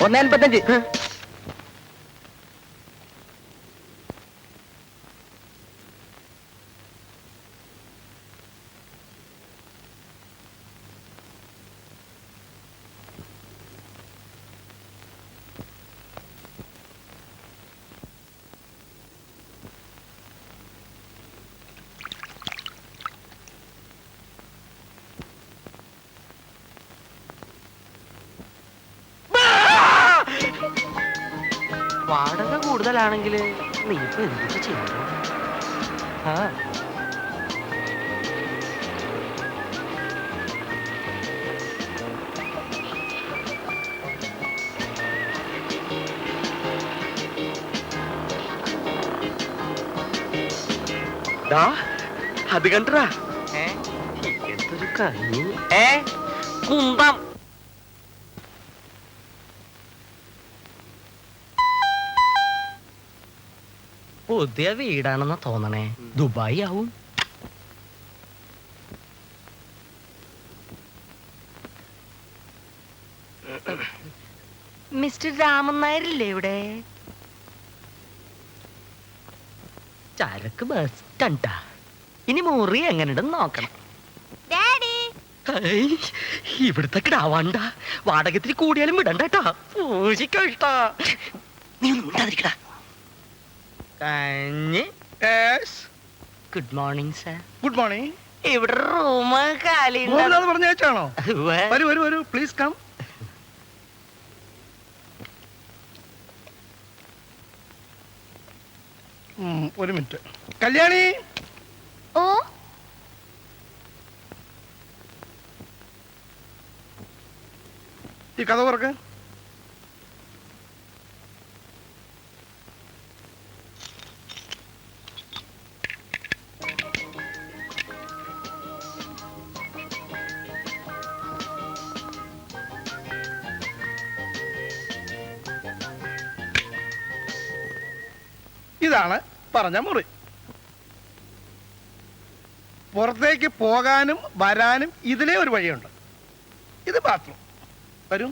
1.85. വാടക കൂടുതലാണെങ്കിൽ നീ ഇപ്പൊ എന്തൊക്കെ ചെയ്യണം? അത് കണ്ടാ എന്തൊരു കഞ്ഞി കുന്തം. പുതിയ വീടാണെന്ന് തോന്നണേ. ദുബായ് ആവും. മിസ്റ്റർ രാമൻ നായരില്ലേ ഇവിടെ? ചരക്ക് ബസ് കണ്ടാ. ഇനി മുറി എങ്ങനെയുണ്ടെന്ന് നോക്കണം. ഇവിടുത്തെ കിടാവാണ്ട. വാടകത്തിൽ കൂടിയാലും വിടണ്ടേട്ടാ. പൂശിക്കോ ഇഷ്ടാ. നീ ഒന്നും ഉണ്ടാതിരിക്കടാ. Good morning sir. Good morning. ഇവിടെ റൂം കാലി പറഞ്ഞാണോ? വരൂ വരൂ വരൂ, പ്ലീസ് കം. ഒരു മിനിറ്റ്. കല്യാണി. ഓ, ഈ കഥ തുറക്ക്. ഇതാണ് പറഞ്ഞ മുറി. പുറത്തേക്ക് പോകാനും വരാനും ഇതിലേ ഒരു വഴിയുണ്ട്. ഇത് ബാത്റൂം. വരൂ.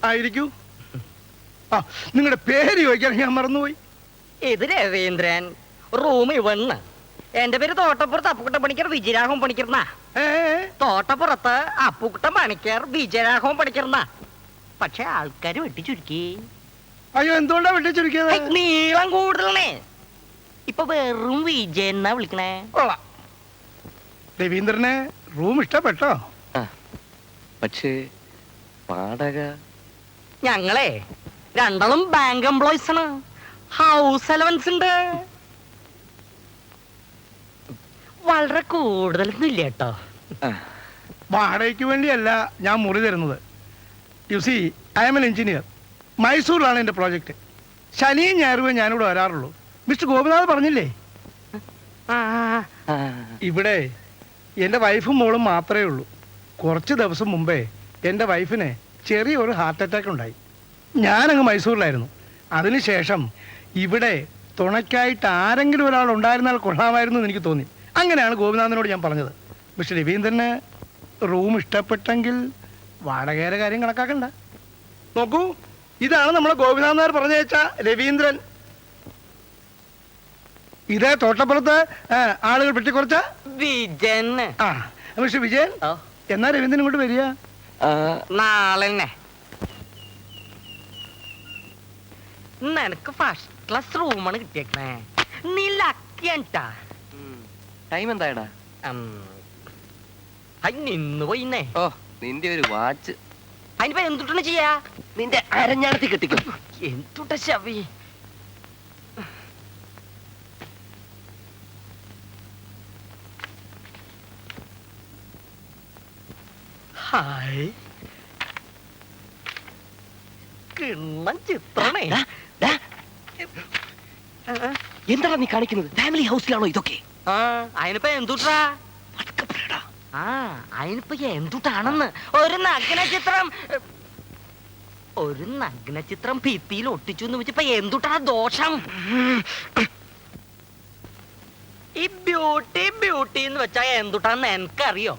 ആയിരിക്കൂ. നിങ്ങളുടെ പേര് ചോദിക്കാൻ ഞാൻ മറന്നുപോയി. ഇത് രവീന്ദ്രൻ. റൂം ഇവണ്ണ്. എന്റെ പേര് തോട്ടപ്പുറത്ത് അപ്പുക്കുട്ട പണിക്കർ വിജയരാഘവൻ പണിക്കർന്നാ. തോട്ടപ്പുറത്ത് അപ്പുക്കുട്ട പണിക്കർ വിജയരാഘവൻ പണിക്കർന്നാ. പക്ഷെ ആൾക്കാര് വെട്ടിച്ചുരുക്കി. അയ്യോ, എന്തുകൊണ്ടാ വെട്ടിച്ചുരുക്കിയത്? നീളം കൂടുതലേ. ഇപ്പൊ വെറും വിജയൻ എന്നാ വിളിക്കണേ. രവീന്ദ്രനെ റൂം ഇഷ്ടപ്പെട്ടോ? പക്ഷേ വാടക ഞങ്ങളെ രണ്ടാളും ബാങ്ക് എംപ്ലോയീസ് ആണ്. ഹൗസ് അലവൻസ് ഉണ്ട്. വളരെ കൂടുതലൊന്നും ഇല്ല കേട്ടോ. വാടകയ്ക്ക് വേണ്ടിയല്ല ഞാൻ മുറി തരുന്നത്. You see, I am an engineer. മൈസൂരിലാണ് എൻ്റെ പ്രോജക്റ്റ്. ശനിയും ഞായറും ഞാനിവിടെ വരാറുള്ളൂ. മിസ്റ്റർ ഗോപിനാഥ് പറഞ്ഞില്ലേ? ഇവിടെ എൻ്റെ വൈഫും മോളും മാത്രമേ ഉള്ളൂ. കുറച്ച് ദിവസം മുമ്പേ എൻ്റെ വൈഫിന് ചെറിയൊരു ഹാർട്ട് അറ്റാക്ക് ഉണ്ടായി. ഞാനങ്ങ് മൈസൂരിലായിരുന്നു. അതിനുശേഷം ഇവിടെ തുണയ്ക്കായിട്ട് ആരെങ്കിലും ഒരാൾ ഉണ്ടായിരുന്നാൽ കൊള്ളാമായിരുന്നു എന്ന് എനിക്ക് തോന്നി. അങ്ങനെയാണ് ഗോപിനാഥനോട് ഞാൻ പറഞ്ഞത്. മിസ്റ്റർ രവീന്ദ്രന് റൂം ഇഷ്ടപ്പെട്ടെങ്കിൽ വാടകയുടെ കാര്യം കണക്കാക്കണ്ട. നോക്കൂ, ഇതാണ് നമ്മളെ ഗോപിനാഥ് നായർ പറഞ്ഞയച്ച രവീന്ദ്രൻ. ഇതേ തോട്ടപ്പുറത്ത് ആളുകൾ വെട്ടിക്കുറച്ച വിജയൻ. മിസ്റ്റർ വിജയൻ, എന്നാ രവീന്ദ്രൻ ഇങ്ങോട്ട് വരിക? നാളെ നിനക്ക് ഫസ്റ്റ് ക്ലാസ് റൂമാണ് കിട്ടിയേക്കണേ. നീ ലക്കിയാണ്ടാ. ടൈം എന്തായടാ? നിന്ന് പോയിന്നേ. ഓ, നിന്റെ ഒരു വാച്ച്. അതിനിപ്പോ എന്തുട്ടാണ് ചെയ്യാ? നിന്റെ അരഞ്ഞാണത്തി കെട്ടിക്കും. എന്തുട്ട ശവി. ഹായ്, കിണ്ണം ചിത്രണേ. എന്താണ് നീ കാണിക്കുന്നത്? ഫാമിലി ഹൗസിലാണോ ഇതൊക്കെ? അതിനിപ്പോ എന്തുട്ടാ? അതിനിപ്പോ എന്തുട്ടാണെന്ന്. ഒരു നഗ്ന ചിത്രം ഭിത്തിയിൽ ഒട്ടിച്ചു എന്ന് വെച്ചപ്പോ എന്തുട്ടാ ദോഷം? ഈ ബ്യൂട്ടി ബ്യൂട്ടി എന്ന് വെച്ചാ എന്തുട്ടാന്ന് എനിക്കറിയോ.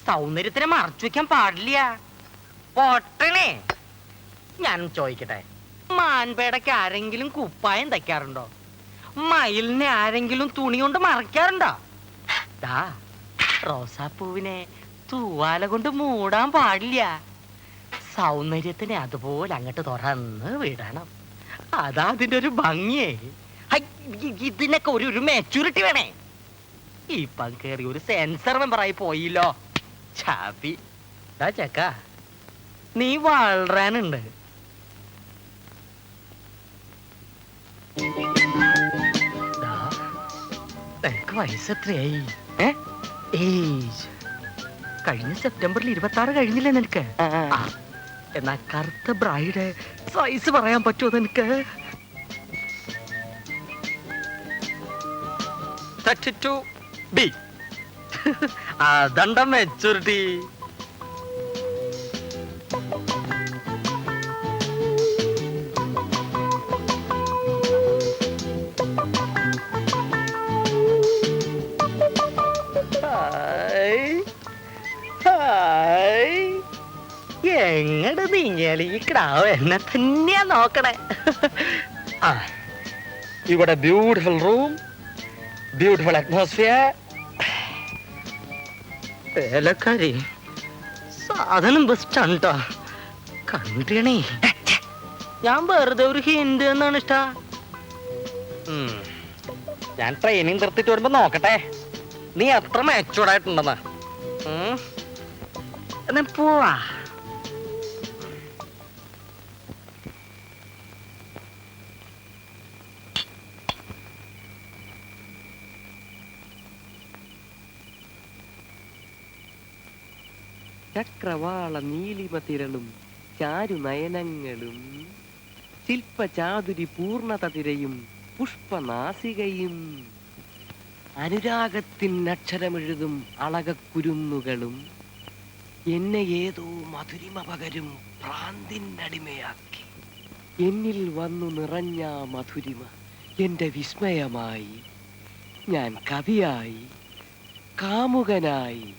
സൗന്ദര്യത്തിനെ മറച്ചു വെക്കാൻ പാടില്ല. പൊട്ടണേ. ഞാൻ ചോദിക്കട്ടെ, മാൻപേടയ്ക്ക് ആരെങ്കിലും കുപ്പായം തയ്ക്കാറുണ്ടോ? മയിലിനെ ആരെങ്കിലും തുണി കൊണ്ട് മറയ്ക്കാറുണ്ടോ? ദാ റോസാപ്പൂവിനെ തൂവാല കൊണ്ട് മൂടാൻ പാടില്ല. സൗന്ദര്യത്തിനെ അതുപോലെ അങ്ങോട്ട് തുറന്ന് വിടണം. അതാ അതിന്റെ ഒരു ഭംഗിയേ. ഹൈ, ഇതിനൊക്കെ ഒരു മെച്ചൂരിറ്റി വേണേ. ഇപ്പം കേറി ഒരു സെൻസർ മെമ്പറായി പോയില്ലോ. ചാപ്പി. ദാ ചെക്ക, നീ വളരാനുണ്ട്. ദാ, നിനക്ക് വയസ്സ് എത്രയായി? ഏജ് കഴിഞ്ഞ സെപ്റ്റംബറിൽ 26 കഴിഞ്ഞില്ലേ നിനക്ക്? ആ, എന്നാ കറുത്ത ബ്രൈഡ് സൈസ് പറയാൻ പറ്റുമോ നിനക്ക്? 32B. അതണ്ട മെച്ചൂരിറ്റി. എങ്ങട് നീങ്ങിയാൽ ഈ കിടാവ് എന്നെ തന്നെയാ നോക്കണേ. ആ, ഇവിടെ ബ്യൂട്ടിഫുൾ റൂം, ബ്യൂട്ടിഫുൾ അറ്റ്മോസ്ഫിയർ. ഏലക്കാരി സാധനം ബെസ്റ്റാണ് ട്ടോ. കണ്ടണേ, ഞാൻ വെറുതെ ഒരു ഹിന്റ് എന്നാണ് ഇഷ്ട. ഞാൻ ട്രെയിനിങ് നിർത്തിട്ട് വരുമ്പോ നോക്കട്ടെ നീ എത്ര മെച്ചൂർഡായിട്ടുണ്ടെന്ന്. എന്നാ പോവാ. ചക്രവാള നീലിമ തിരളും ചാരുനയനങ്ങളും ശില്പചാതുരി പൂർണ്ണത തിരയും പുഷ്പനാസികയും അനുരാഗത്തിൻ അക്ഷരമെഴുതും അളകക്കുരുന്നുകളും എന്നെ ഏതോ മധുരിമ പകരും ഭ്രാന്തിനടിമയാക്കി. എന്നിൽ വന്നു നിറഞ്ഞ മധുരിമ എന്റെ വിസ്മയമായി. ഞാൻ കവിയായി, കാമുകനായി.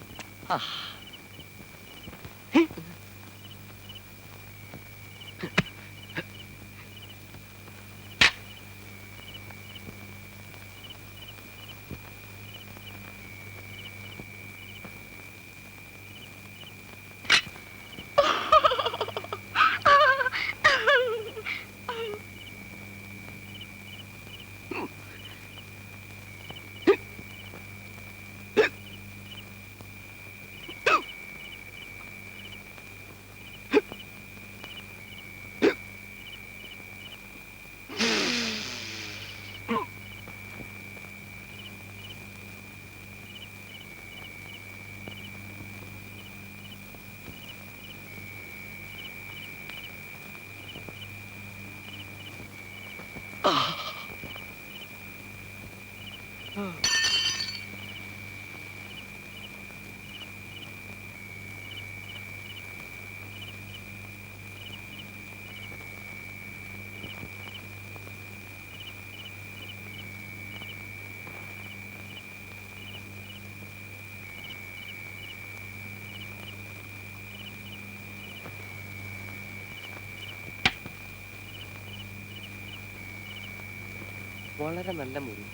വളരെ നല്ല മുറി,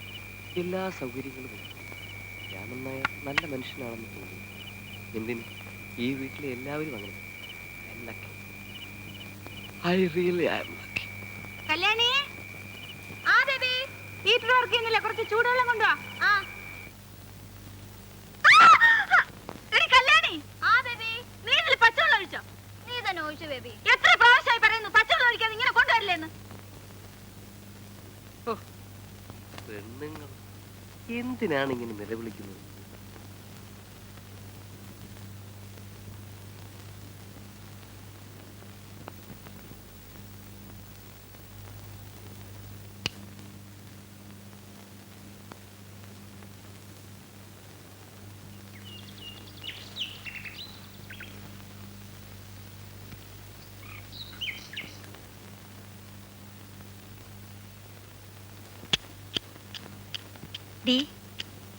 എല്ലാ സൗകര്യങ്ങളും ഉണ്ട്. രാമൻ നായർ നല്ല മനുഷ്യനാണെന്ന് തോന്നുന്നു. എന്തിന് ഈ വീട്ടിലെ എല്ലാവരും അങ്ങനെ. കല്യാണി, ആ ബേബി, ഹീറ്റർ വർക്ക് ചെയ്യുന്നില്ല, കുറച്ച് ചൂടുവെള്ളം കൊണ്ടുവാ. കല്യാണി, ആ ബേബി, നീ ഇതിൽ പച്ചവെള്ളം ഒഴിച്ചോ? നീ തന്നെ ഒഴിച്ചു ബേബി. എത്ര പ്രാവശ്യമായി പറയുന്നു പച്ചവെള്ളം ഒഴിക്കാതെ ഇങ്ങനെ കൊണ്ടുവരില്ലെന്ന്. പെണ്ണുങ്ങൾ എന്തിനാണ് ഇങ്ങനെ നിലവിളിക്കുന്നത്?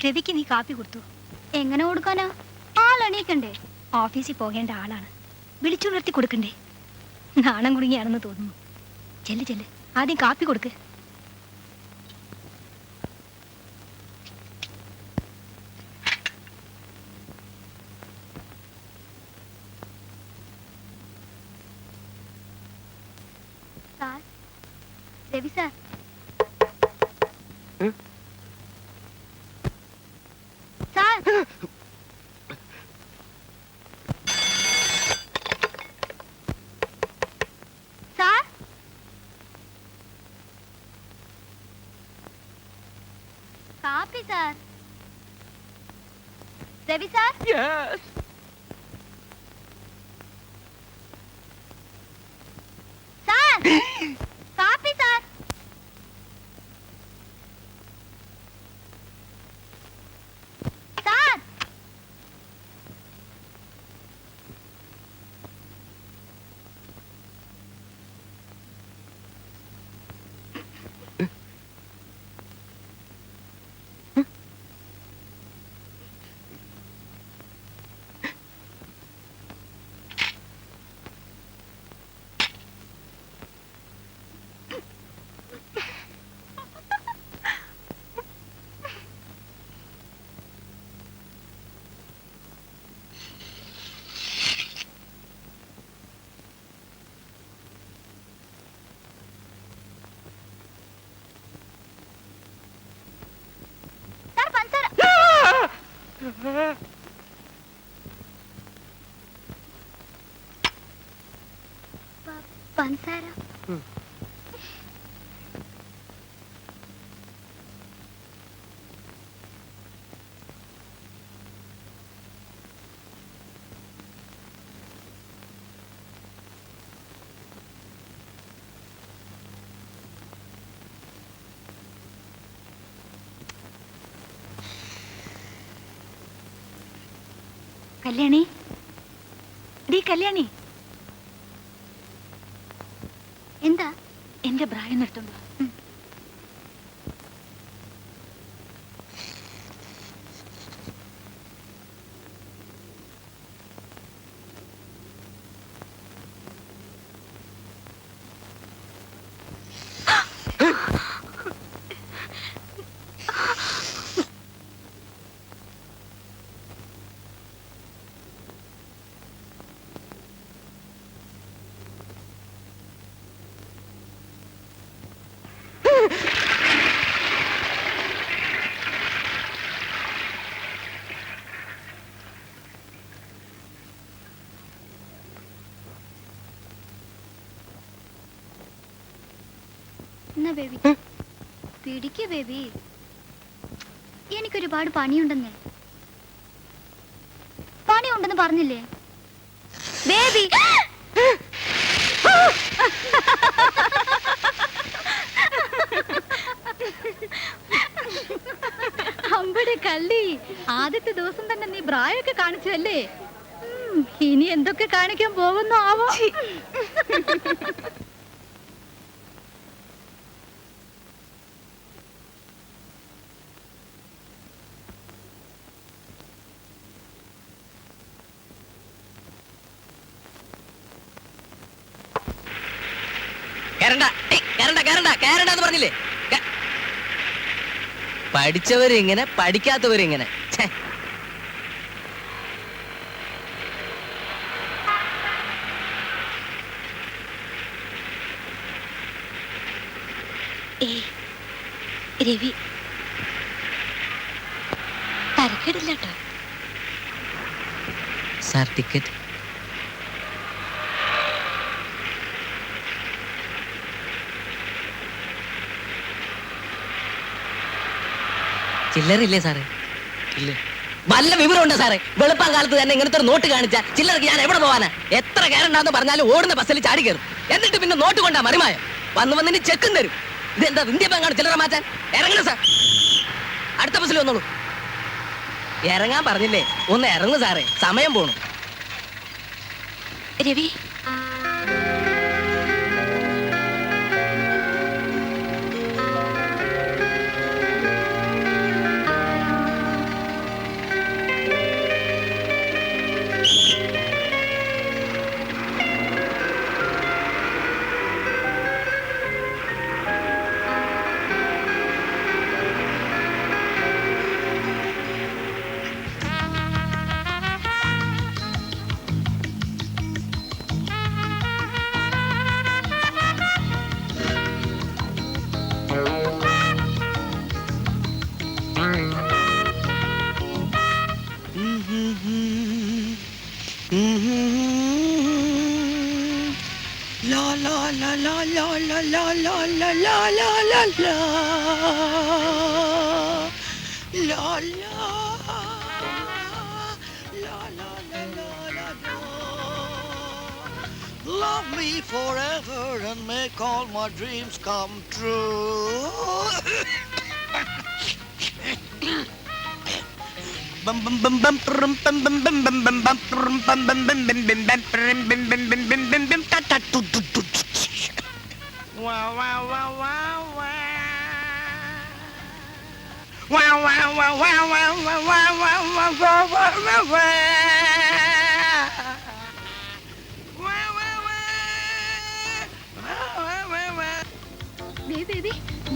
രവിക്ക് നീ കാപ്പി കൊടുത്തു. എങ്ങനെ കൊടുക്കാനാ? ആൾ എണീക്കണ്ടേ? ഓഫീസിൽ പോകേണ്ട ആളാണ്, വിളിച്ചുണർത്തി കൊടുക്കണ്ടേ? നാണം കുടുങ്ങിയാണെന്ന് തോന്നുന്നു. ചെല്ല് ചെല്ല്, ആദ്യം കാപ്പി കൊടുക്ക്. Sir, Ravi sir. Sir, sir, കാപ്പി സാർ. രവി സാർ, സാർ, കാപ്പി സാർ. സാർ, സാർ, പഞ്ചസാര. പഞ്ചസാര. കല്യാണി, ഡീ കല്യാണി, എന്താ? എന്റെ ബ്രായം നിർത്തുണ്ടോ? എന്നാ ബേബി, പിടിക്ക് ബേബി. എനിക്കൊരുപാട് പണിയുണ്ടെന്നേ. പണിയുണ്ടെന്ന് പറഞ്ഞില്ലേ ബേബി? അമ്പടെ കള്ളി, ആദ്യത്തെ ദിവസം തന്നെ നീ ബ്രായൊക്കെ കാണിച്ചല്ലേ? ഇനി എന്തൊക്കെ കാണിക്കാൻ പോകുന്നു ആവോ? പറഞ്ഞില്ലേ? പഠിച്ചവരിങ്ങനെ, പഠിക്കാത്തവരിങ്ങനെ. രവി, തരക്കേടില്ല കേട്ടോ. Sir, ticket. ചില്ലറില്ലേ സാറേ? ഇല്ല. വല്ല വിവരമുണ്ടോ സാറേ? വെളുപ്പം കാലത്ത് തന്നെ ഇങ്ങനത്തെ ഒരു നോട്ട് കാണിച്ചാൽ ചില്ലറക്ക് ഞാൻ എവിടെ പോവാനാ? എത്ര കയറുണ്ടാന്ന് പറഞ്ഞാലും ഓടുന്ന ബസ്സിൽ ചാടി കയറും. എന്നിട്ട് പിന്നെ നോട്ട് കൊണ്ടാ മറിമായം. വന്നിന് ചെക്കും തരും. ഇതെന്താ ഇന്ത്യ ബാങ്കാണ് ചില്ലറ മാറ്റാൻ? ഇറങ്ങണം സാർ, അടുത്ത ബസ്സിൽ വന്നോളൂ. ഇറങ്ങാൻ പറഞ്ഞില്ലേ? ഒന്ന് ഇറങ്ങു സാറേ, സമയം പോണു. Ravi, la la la la la la la la la Love me forever and make all my dreams come true. Bum bum bum bum bum bum bum bum bum bum bum bum bum bum bum bum bum bum bum bum ta ta tu tu tu. Wow wow wow wow wow. Wow wow wow wow wow wow wow wow wow wow wow.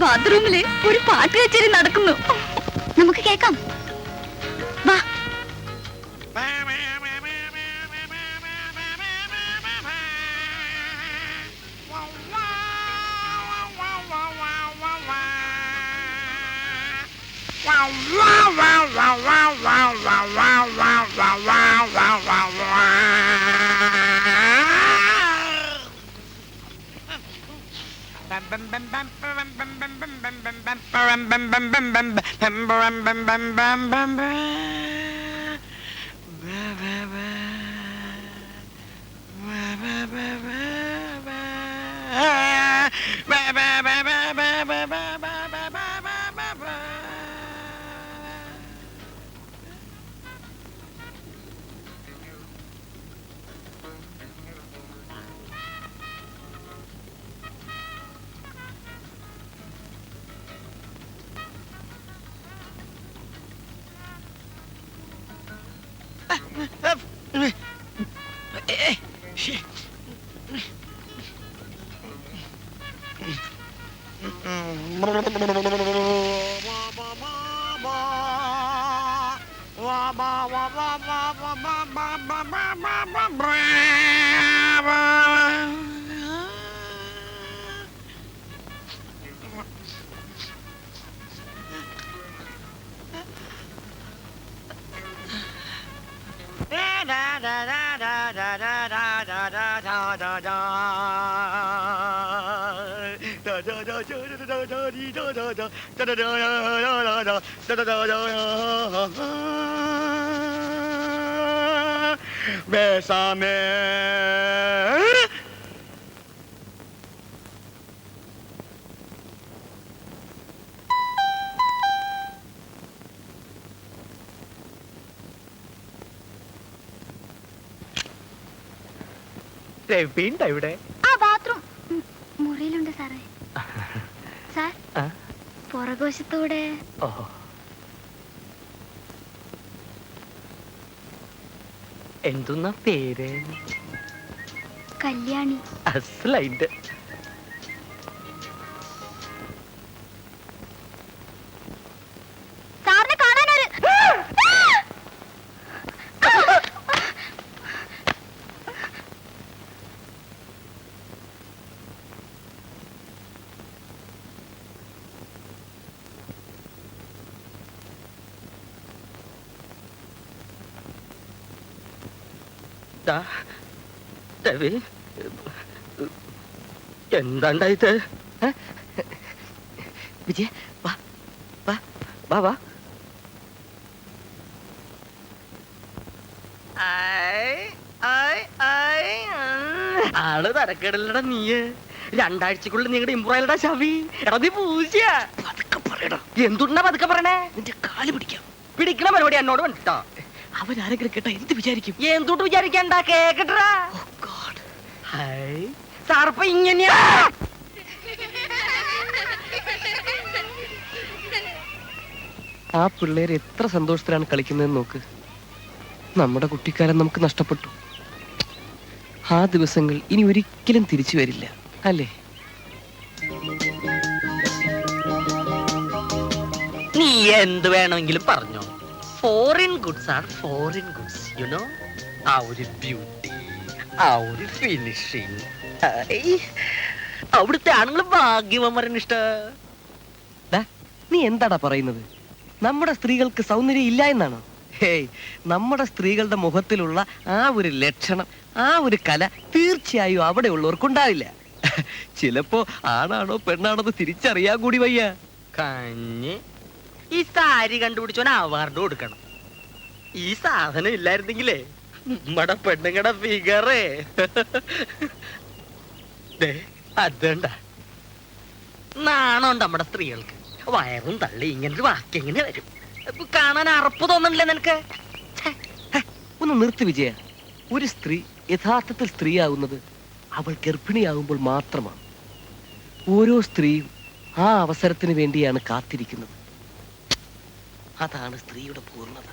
ബാത്റൂമില് ഒരു പാട്ട് കച്ചേരി നടക്കുന്നു. നമുക്ക് കേക്കാം. വാ. Bésame. ഇവിടെ ആ bathroom മുറിയിലുണ്ട് സാറേ. സാർ പുറകുവശത്തൂടെ. എന്തുന്ന പേര്? കല്യാണി. അസലായിട്ട്. സാറിനെ കാണാനൊരു എന്താണ്ടായത്? വിജയ വാ വാ വാ വാ. ആള് തരക്കേടല്ലടാ നീയ്. 2 ആഴ്ചക്കുള്ളിൽ നിങ്ങളുടെ ഇമ്പ്രൂവ്ഡാ ശവി. എടാ നീ പൂജ്യ പതുക്കെ പറയടാ. എന്തുണ്ടാ പതുക്കെ പറയണേ? നിന്റെ കാല് പിടിക്കാം. പിടിക്കണ പരിപാടി എന്നോട് വേണ്ടിട്ടോ. അവരാരെങ്കിലും കേട്ടാ എന്ത് വിചാരിക്കും? എന്തുട്ട് വിചാരിക്കണ്ട, കേക്കട്ടാ. സാർപ്പ ഇങ്ങനെയാ. ആ പിള്ളേർ എത്ര സന്തോഷത്തിലാണ് കളിക്കുന്നതെന്ന് നോക്ക്. നമ്മുടെ കുട്ടിക്കാലം നമുക്ക് നഷ്ടപ്പെട്ടു. ആ ദിവസങ്ങൾ ഇനി ഒരിക്കലും തിരിച്ചു വരില്ല, അല്ലേ? നീ എന്ത് വേണമെങ്കിലും പറഞ്ഞോ. Foreign goods are foreign goods, you know. ആ ഒരു ബ്യൂട്ടി, ആ ഒരു ഫിനിഷിങ്, അവിടുത്തെ ആണുങ്ങൾ ഭാഗ്യവന്മാരൻ ഇഷ്ട. നീ എന്താടാ പറയുന്നത്? നമ്മുടെ സ്ത്രീകൾക്ക് സൗന്ദര്യം ഇല്ല എന്നാണോ? ഹേയ്, നമ്മുടെ സ്ത്രീകളുടെ മുഖത്തിലുള്ള ആ ഒരു ലക്ഷണം, ആ ഒരു കല തീർച്ചയായും അവിടെ ഉള്ളവർക്കുണ്ടാവില്ല. ചിലപ്പോ ആണാണോ പെണ്ണാണോ തിരിച്ചറിയാൻ കൂടി വയ്യ. കഞ്ഞി ഈ സാരി കണ്ടുപിടിച്ചോന് അവാർഡ് കൊടുക്കണം. ഈ സാധനം ഇല്ലായിരുന്നെങ്കിലേ നമ്മടെ പെണ്ണുങ്ങടെ ഫിഗറേ അതണ്ട. നാണമുണ്ട് നമ്മുടെ സ്ത്രീകൾക്ക്. വയറും തള്ളി ഇങ്ങനൊരു വാക്ക് എങ്ങനെ വരും? കാണാൻ അറപ്പ് തോന്നണില്ലേ നിനക്ക്? ഒന്ന് നിർത്തി വിജയ. ഒരു സ്ത്രീ യഥാർത്ഥത്തിൽ സ്ത്രീയാവുന്നത് അവൾ ഗർഭിണിയാവുമ്പോൾ മാത്രമാണ്. ഓരോ സ്ത്രീയും ആ അവസരത്തിന് വേണ്ടിയാണ് കാത്തിരിക്കുന്നത്. അതാണ് സ്ത്രീയുടെ പൂർണ്ണത.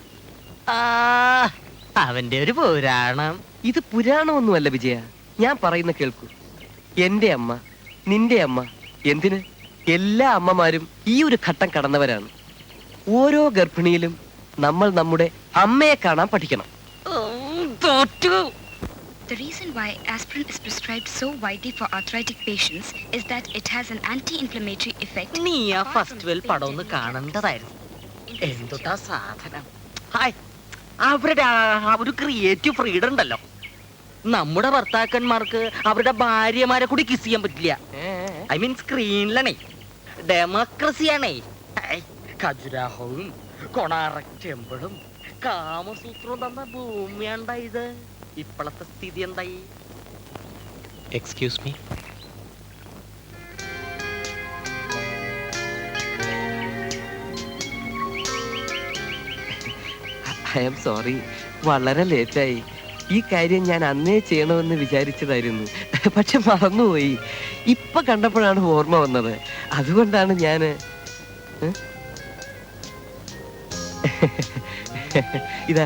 അവന്റെ ഒരു പുരാണം. ഇത് പുരാണമൊന്നുമല്ല വിജയ, ഞാൻ പറയുന്ന കേൾക്കൂ. എന്റെ അമ്മ, നിന്റെ അമ്മ, എന്തിന് എല്ലാ അമ്മമാരും ഈ ഒരു ഘട്ടം കടന്നവരാണ്. ഓരോ ഗർഭിണിയിലും നമ്മൾ നമ്മുടെ അമ്മയെ കാണാൻ പഠിക്കണം. തോറ്റു. The reason why aspirin is prescribed so widely for arthritic patients is that it has an anti-inflammatory effect. നീ ആ ഫെസ്റ്റിവൽ പടം ഒന്ന് കാണേണ്ടതായിരുന്നു. എന്തുട്ടാ സാധനം. ഹായ്, അവരുടെ ആ ഒരു ക്രിയേറ്റീവ് ഫ്രീഡം ഉണ്ടല്ലോ. നമ്മുടെ ഭർത്താക്കന്മാർക്ക് അവരുടെ ഭാര്യമാരെ കൂടി കിസ് ചെയ്യാൻ പറ്റില്ല. I mean സ്ക്രീനിലാണേ. ഡെമോക്രസിയാണേ. ഖജുരാഹോവും കൊണാറക് ടെമ്പിളും കാമസൂത്രവും തന്ന ഭൂമിയാണ്ടാ ഇത്. ഇപ്പോഴത്തെ സ്ഥിതി എന്തായി? Excuse me. I am sorry, വളരെ ലേറ്റായി. ഈ കാര്യം ഞാൻ അന്നേ ചെയ്യണമെന്ന് വിചാരിച്ചതായിരുന്നു, പക്ഷെ മറന്നുപോയി. ഇപ്പൊ കണ്ടപ്പോഴാണ് ഓർമ്മ വന്നത്. അതുകൊണ്ടാണ് ഞാന് ഇതാ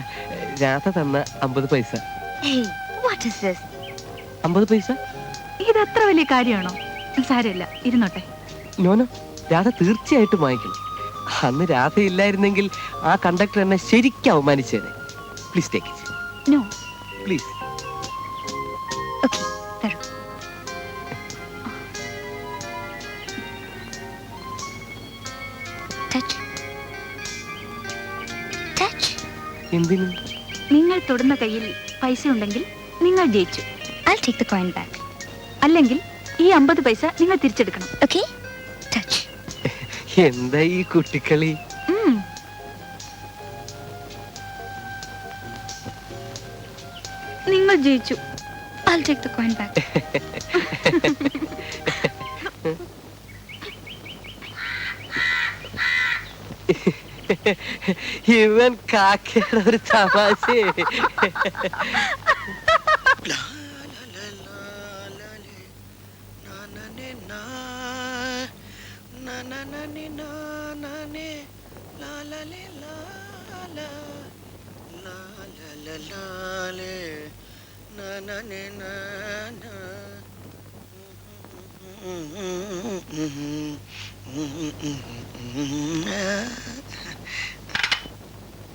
രാധ തന്ന 50 പൈസ. Hey, what is this? 50 പൈസ? ഇത് അത്ര വലിയ കാര്യമാണോ? സാരമില്ല, ഇരുന്നോട്ടെ. നോനോ, രാധ തീർച്ചയായിട്ടും വാങ്ങിക്കണം. അന്ന് രാധ ഇല്ലായിരുന്നെങ്കിൽ ആ കണ്ടക്ടർ എന്നെ ശരിക്കും അവമാനിച്ചേനെ. Please take it. No, please. Okay, തരൂ. Touch. Touch. എന്തിനും നിങ്ങൾ തൊടുന്ന കയ്യിൽ പൈസ ഉണ്ടെങ്കിൽ നിങ്ങൾ ജയിച്ചു. I'll take the coin back. അല്ലെങ്കിൽ ഈ 50 പൈസ നിങ്ങൾ തിരിച്ചെടുക്കണം. Okay? Touch. എന്താ ഈ കുട്ടിക്കളി? നിങ്ങൾ ജയിച്ചു. I'll take the coin back. ഇവൻ കാക്കയുടെ ഒരു തമാശ.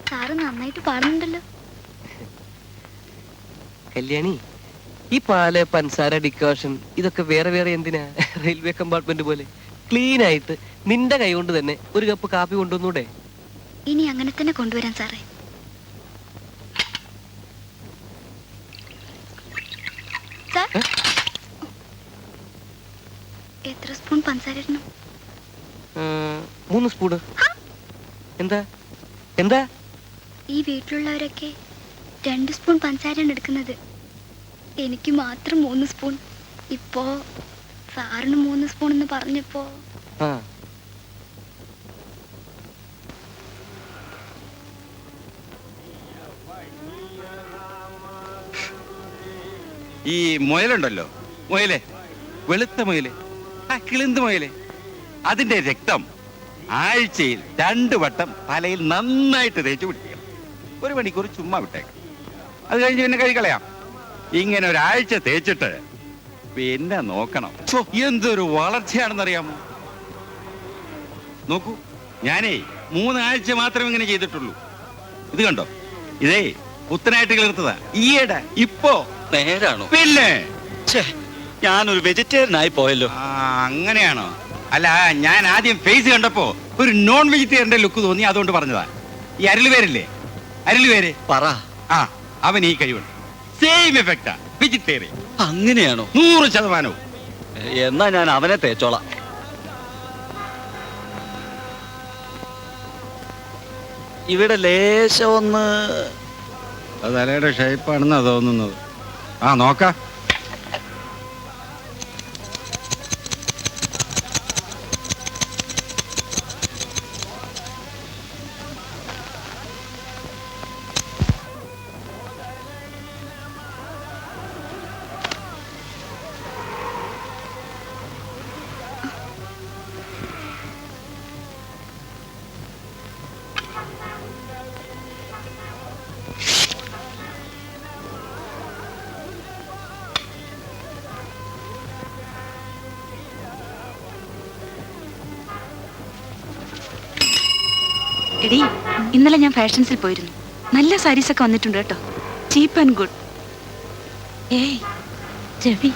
സാറ് നന്നായിട്ട് പാടുന്നുണ്ടല്ലോ. കല്യാണി, ഈ പാല്, പഞ്ചസാര, ഡിക്കോഷൻ ഇതൊക്കെ വേറെ വേറെ എന്തിനാ? റെയിൽവേ കമ്പാർട്ട്മെന്റ് പോലെ ക്ലീൻ ആയിട്ട് നിന്റെ കൈ കൊണ്ട് തന്നെ ഒരു കപ്പ് കാപ്പി കൊണ്ടുവന്നൂടെ? ഇനി അങ്ങനെ തന്നെ കൊണ്ടുവരാൻ സാറേ. സാർ, എത്ര സ്പൂൺ പഞ്ചസാര ഇടണം? 3 സ്പൂണ്. എന്താ എന്താ? ഈ വീട്ടിലുള്ളവരൊക്കെ 2 സ്പൂൺ പഞ്ചസാരയാണ് എടുക്കുന്നത്. എനിക്ക് മാത്രം 3 സ്പൂൺ. ഇപ്പോ സാറിന് 3 സ്പൂൺ എന്ന് പറഞ്ഞപ്പോ ആ, ഈ മുയലുണ്ടല്ലോ, മുയല്, വെളുത്ത മുയല്, ആ കിളിന്ത് മുയല്, അതിന്റെ രക്തം ആഴ്ചയിൽ 2 വട്ടം തലയിൽ നന്നായിട്ട് തേച്ച് പിടിപ്പിക്കണം. 1 മണിക്കൂർ ചുമ്മാ വിട്ടേക്കാം. അത് കഴിഞ്ഞ് പിന്നെ കഴിക്കളയാം. ഇങ്ങനെ ഒരാഴ്ച തേച്ചിട്ട് പിന്നെ നോക്കണം. ഛോ, എന്തൊരു വളർച്ചയാണെന്നറിയാമോ? നോക്കൂ, ഞാനേ 3 ആഴ്ച മാത്രമേ ഇങ്ങനെ ചെയ്തിട്ടുള്ളൂ. ഇത് കണ്ടോ, ഇതേ പുത്തനായിട്ട് കിളിർത്തതാ. ഈയിടെ ഇപ്പോ. നേരാണോ? പിന്നെ ഞാനൊരു വെജിറ്റേറിയൻ ആയി പോയല്ലോ. അങ്ങനെയാണോ? അല്ല, ഞാൻ ആദ്യം ഫേസ് കണ്ടപ്പോ ഒരു നോൺ വെജിറ്റേറിയന്റെ ലുക്ക് തോന്നി, അതുകൊണ്ട് പറഞ്ഞതാ. ഈ അരളിവേരില്ലേ, അരളിവേര്, പറ. ആ, അവൻ ഈ കഴിവുണ്ട്. സെയിം എഫക്റ്റാ വെജിറ്റേറിയൻ. അങ്ങനെയാണോ? 100%. എന്നാ ഞാൻ അവനെ തേച്ചോളാം. ഇവിടെ ലേശം ഒന്ന് അത് തലയുടെ ഷേപ്പാണെന്നാ തോന്നുന്നത്. ആ നോക്കാം. എടി, ഇന്നലെ ഞാൻ ഫാഷൻസിൽ പോയിരുന്നു. നല്ല സാരീസ് ഒക്കെ വന്നിട്ടുണ്ട് കേട്ടോ. ചീപ്പ് ആൻഡ് ഗുഡ്. ഏയ് രവി,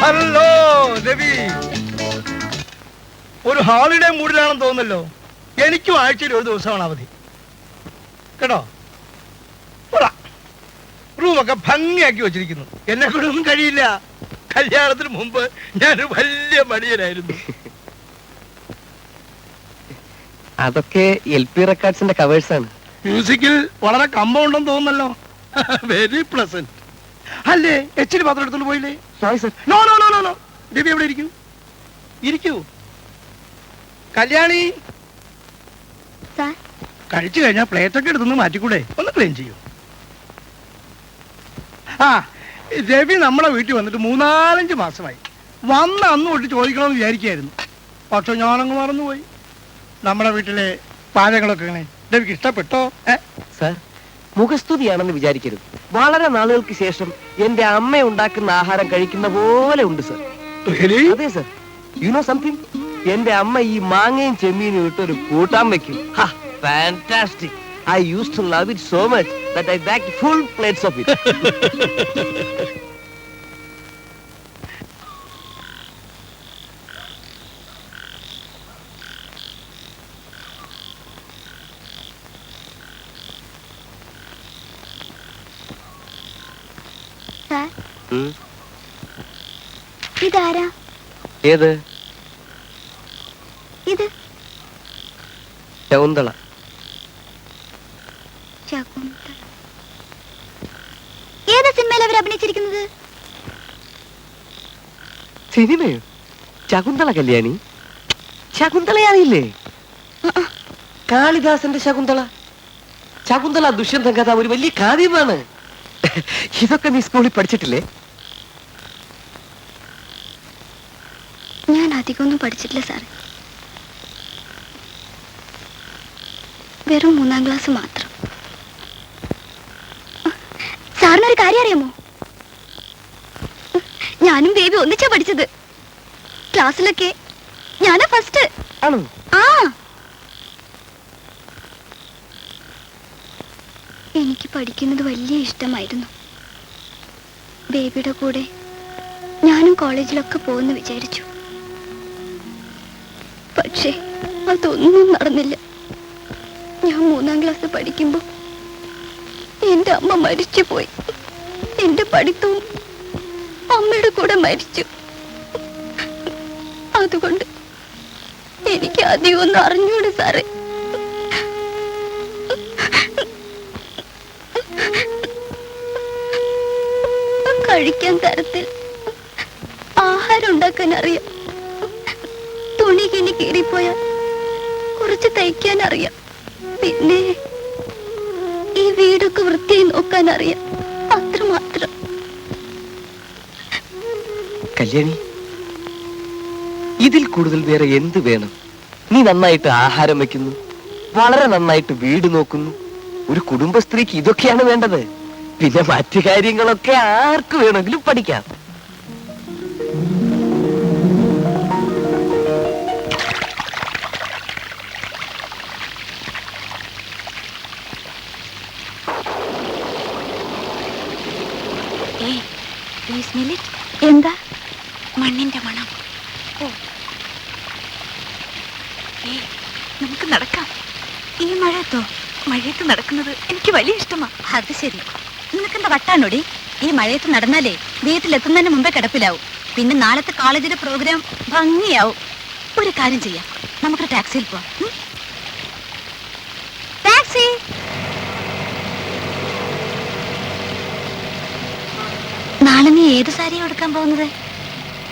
ഹലോ രവി, ഒരു ഹോളിഡേ മൂഡിലാണെന്ന് തോന്നുന്നല്ലോ. എനിക്കും ആഴ്ചയിൽ ഒരു ദിവസമാണ് അവധി കേട്ടോ. റൂമൊക്കെ ഭംഗിയാക്കി വെച്ചിരിക്കുന്നു. എന്നെ കൊണ്ടൊന്നും കഴിയില്ല. കല്യാണത്തിന് മുമ്പ് ഞാനൊരു വലിയ മടിയനായിരുന്നു. അതൊക്കെ LP റെക്കോർഡ്സിന്റെ കവേഴ്സ് ആണ്. മ്യൂസിക്കിൽ വളരെ കമ്പൗണ്ടെന്ന് തോന്നുന്നല്ലോ. വെരി പ്ലസന്റ് അല്ലേ? എച്ചിരി പാത്രം എടുത്തോണ്ട് പോയില്ലേ? Sorry sir. No no no no no Ravi എവിടെ ഇരിക്കൂ, ഇരിക്കൂ. കല്യാണി, സാർ, കഴിച്ചു കഴിഞ്ഞാൽ പ്ലേറ്റൊക്കെ എടുത്തൊന്ന് മാറ്റിക്കൂടെ? ഒന്ന് ക്ലീൻ ചെയ്യൂ. ആ, രവി നമ്മളെ വീട്ടിൽ വന്നിട്ട് 3-4 മാസമായി. വന്ന് അന്ന് തൊട്ട് ചോദിക്കണമെന്ന് വിചാരിക്കായിരുന്നു. പക്ഷെ ഞാനങ്ങ് മറന്നുപോയി. നമ്മുടെ വീട്ടിലെ പാചകങ്ങളൊക്കെ എങ്ങനെ രവിക്ക് ഇഷ്ടപ്പെട്ടോ? സാർ, മുഖസ്തുതിയാണെന്ന് വിചാരിക്കരുത്. വളരെ നാളുകൾക്ക് ശേഷം എന്റെ അമ്മ ഉണ്ടാക്കുന്ന ആഹാരം കഴിക്കുന്ന പോലെ ഉണ്ട് സർ. അതെ സർ. യു നോ സംതിങ്, എന്റെ അമ്മ ഈ മാങ്ങയും ചെമ്മീനും ഇട്ട് ഒരു കൂട്ടാൻ വെക്കും. Fantastic. I used to love it so much that I backed full plates of it. Sir, ഇതാരാ? ഏത്? ഇത് ശകുന്തള. ശകുന്തള. ഏത് സിനിമയിൽ അവർ അഭിനയിച്ചിരിക്കുന്നത്? സിനിമയോ? ശകുന്തള കല്യാണി? ശകുന്തളയാണില്ലേ? കാളിദാസന്റെ ശകുന്തള. ശകുന്തള ദുഷ്യന്തൻ കഥ ഒരു വലിയ കാവ്യമാണ്. ഇതൊക്കെ നീ സ്കൂളിൽ പഠിച്ചിട്ടില്ലേ? ഞാൻ അധികമൊന്നും പഠിച്ചിട്ടില്ല സാർ. വെറും 3-ാം ക്ലാസ് മാത്രം. സാറിനൊരു കാര്യം അറിയാമോ? ഞാനും ബേബി ഒന്നിച്ചാ പഠിച്ചത്. ക്ലാസ്സിലൊക്കെ ഞാനാ ഫസ്റ്റ്. ആണോ? ആ, എനിക്ക് പഠിക്കുന്നത് വലിയ ഇഷ്ടമായിരുന്നു. ബേബിയുടെ കൂടെ ഞാനും കോളേജിലൊക്കെ പോകുമെന്ന് വിചാരിച്ചു. പക്ഷേ അതൊന്നും നടന്നില്ല. ഞാൻ 3ാം ക്ലാസ് പഠിക്കുമ്പോൾ എന്റെ അമ്മ മരിച്ചുപോയി. എന്റെ പഠിത്തവും അമ്മയുടെ കൂടെ മരിച്ചു. അതുകൊണ്ട് എനിക്ക് അധികമൊന്നും അറിഞ്ഞൂടെ സാറേ. കഴിക്കാൻ തരത്തിൽ ആഹാരം ഉണ്ടാക്കാൻ അറിയാം. തുണി കിണി കീറിപ്പോയാൽ കുറച്ച് തയ്ക്കാൻ അറിയാം. പിന്നെ ഈ വീടൊക്കെ വൃത്തിയായി നോക്കാൻ അറിയാം. അത്രമാത്രം. കല്യാണി, ഇതിൽ കൂടുതൽ വേറെ എന്ത് വേണം? നീ നന്നായിട്ട് ആഹാരം വെക്കുന്നു, വളരെ നന്നായിട്ട് വീട് നോക്കുന്നു. ഒരു കുടുംബസ്ത്രീക്ക് ഇതൊക്കെയാണ് വേണ്ടത്. പിന്നെ മറ്റു കാര്യങ്ങളൊക്കെ ആർക്ക് വേണമെങ്കിലും പഠിക്കാം. എന്താ? മണ്ണിന്റെ മണം. നമുക്ക് നടക്കാം. ഈ മഴയത്ത് നടക്കുന്നത് എനിക്ക് വലിയ ഇഷ്ടമാ. അത് ശരി. നിനക്കെന്താ വട്ടാണോടി? ഈ മഴയത്ത് നടന്നാലേ വീട്ടിലെത്തുന്നതിന് മുമ്പേ കിടപ്പിലാവും. പിന്നെ നാളത്തെ കോളേജിലെ പ്രോഗ്രാം ഭംഗിയാവും. ഒരു കാര്യം ചെയ്യാം, നമുക്കൊരു ടാക്സിയിൽ പോവാം. ടാക്സി. നാളെ നീ ഏത് സാരിയാ എടുക്കാൻ പോകുന്നത്?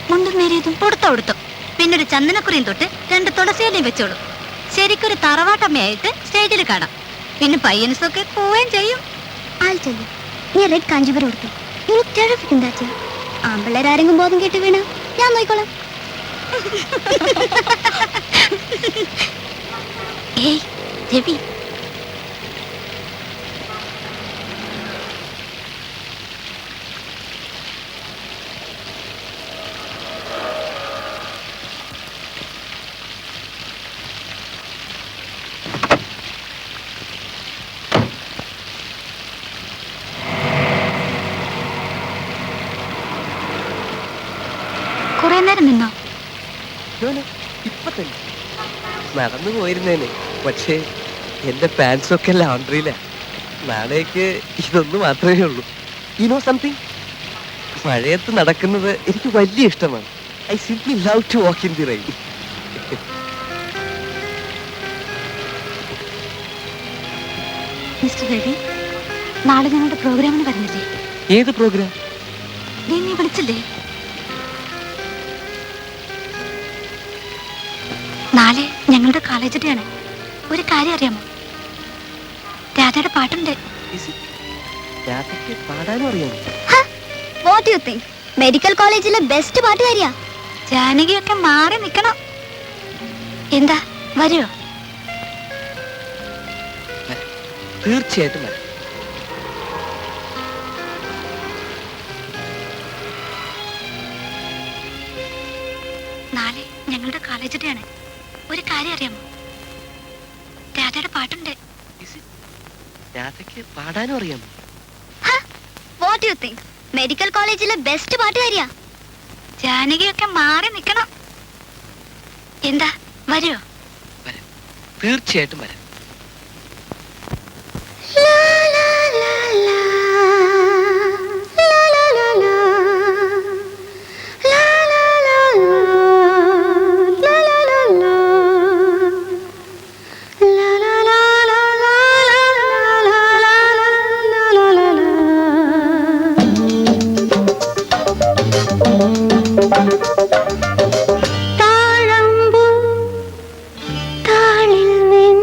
മുണ്ടും നേരിയതും കൊടുത്തോ. പിന്നെ ഒരു ചന്ദനക്കുറിയും തൊട്ട് 2 തുളസിയിലയും വെച്ചോളൂ. ശരിക്കൊരു തറവാട്ടമ്മയായിട്ട് സ്റ്റേജിൽ കാണാം. പിന്നെ പയ്യൻസൊക്കെ പോവുകയും ചെയ്യും. നീ റെഡ് കാഞ്ചീപുരം കൊടുത്തു. എനിക്ക് ടെറിഫിക് എന്താ? ആമ്പിള്ളേരാരെങ്കിലും ബോധം കേട്ട് വീണ ഞാൻ നോക്കിക്കോളാം. ഏയ് രവി, കുറെ നേരം നിന്നോ? ഇപ്പൊ തന്നെ നടന്നു പോയിരുന്നേനെ. പക്ഷേ എന്റെ പാൻസൊക്കെ ലോണ്ടറിയില. നാളേക്ക് ഇതൊന്നു മാത്രമേ ഉള്ളൂ. യു നോ സംതിങ്, മഴയത്ത് നടക്കുന്നത് എനിക്ക് വലിയ ഇഷ്ടമാണ്. I simply love to walk in the rain. Mister Ravi, നാളെ ഞങ്ങളുടെ പ്രോഗ്രാമിന് വരുന്നില്ലേ? ഏത് പ്രോഗ്രാം? നീ വിളിച്ചില്ലേ? നാളെ ഞങ്ങളുടെ കോളേജിന്റെ ആണ്. ഒരു കാര്യം അറിയാമോ? രാധയുടെ പാട്ടുണ്ട്. രാധയ്ക്ക് പാടാനും അറിയാമോ? What you think? മെഡിക്കൽ കോളേജിലെ ബെസ്റ്റ് പാട്ടുകാരിയാ. ജാനകിയൊക്കെ മാറി നിൽക്കണം. എന്താ, വരുമോ? തീർച്ചയായിട്ടും വരാം. നാളെ ഞങ്ങളുടെ കോളേജിന്റെ ആണ്. ഒരു കാര്യം അറിയാമോ? രാധയുടെ പാട്ടുണ്ട്. രാധയ്ക്ക് പാടാനും അറിയാമോ? What you think? മെഡിക്കൽ കോളേജിലെ ബെസ്റ്റ് പാട്ടുകാരിയാ. ജാനകിയൊക്കെ മാറി നിൽക്കണം. എന്താ, വരുമോ? വരാം, തീർച്ചയായിട്ടും വരാം. താഴമ്പൂ താളിൽ നിൻ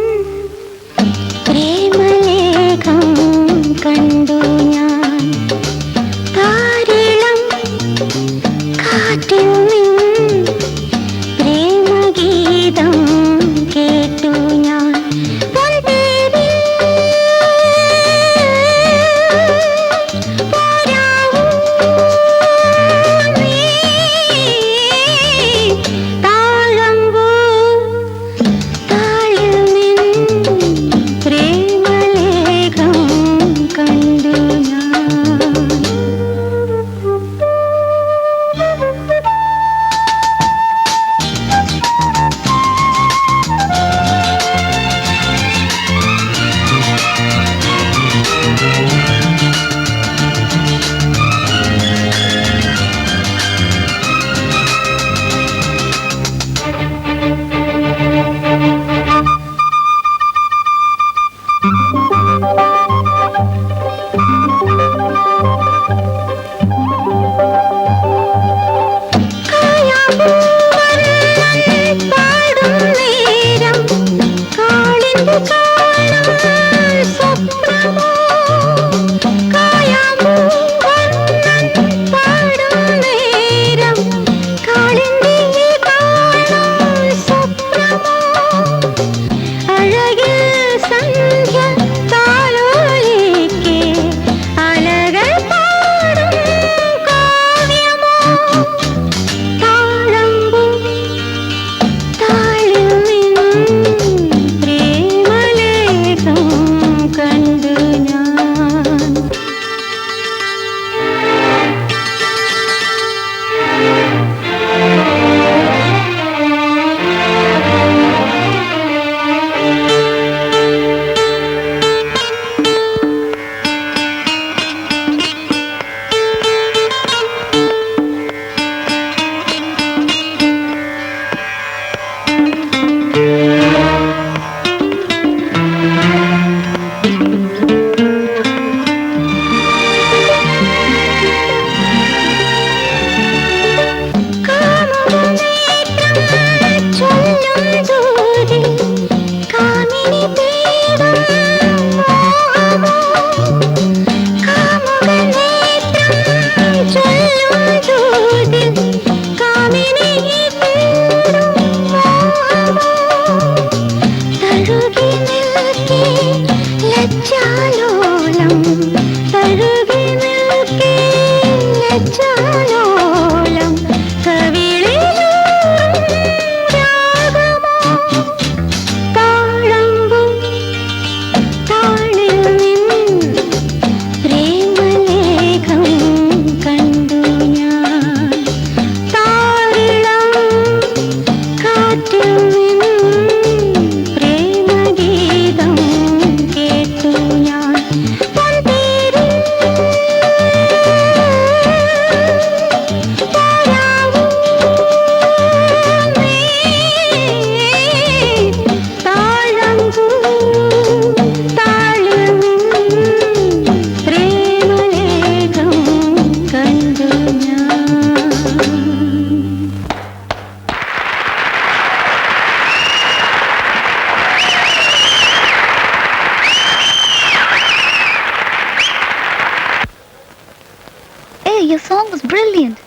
your song was brilliant.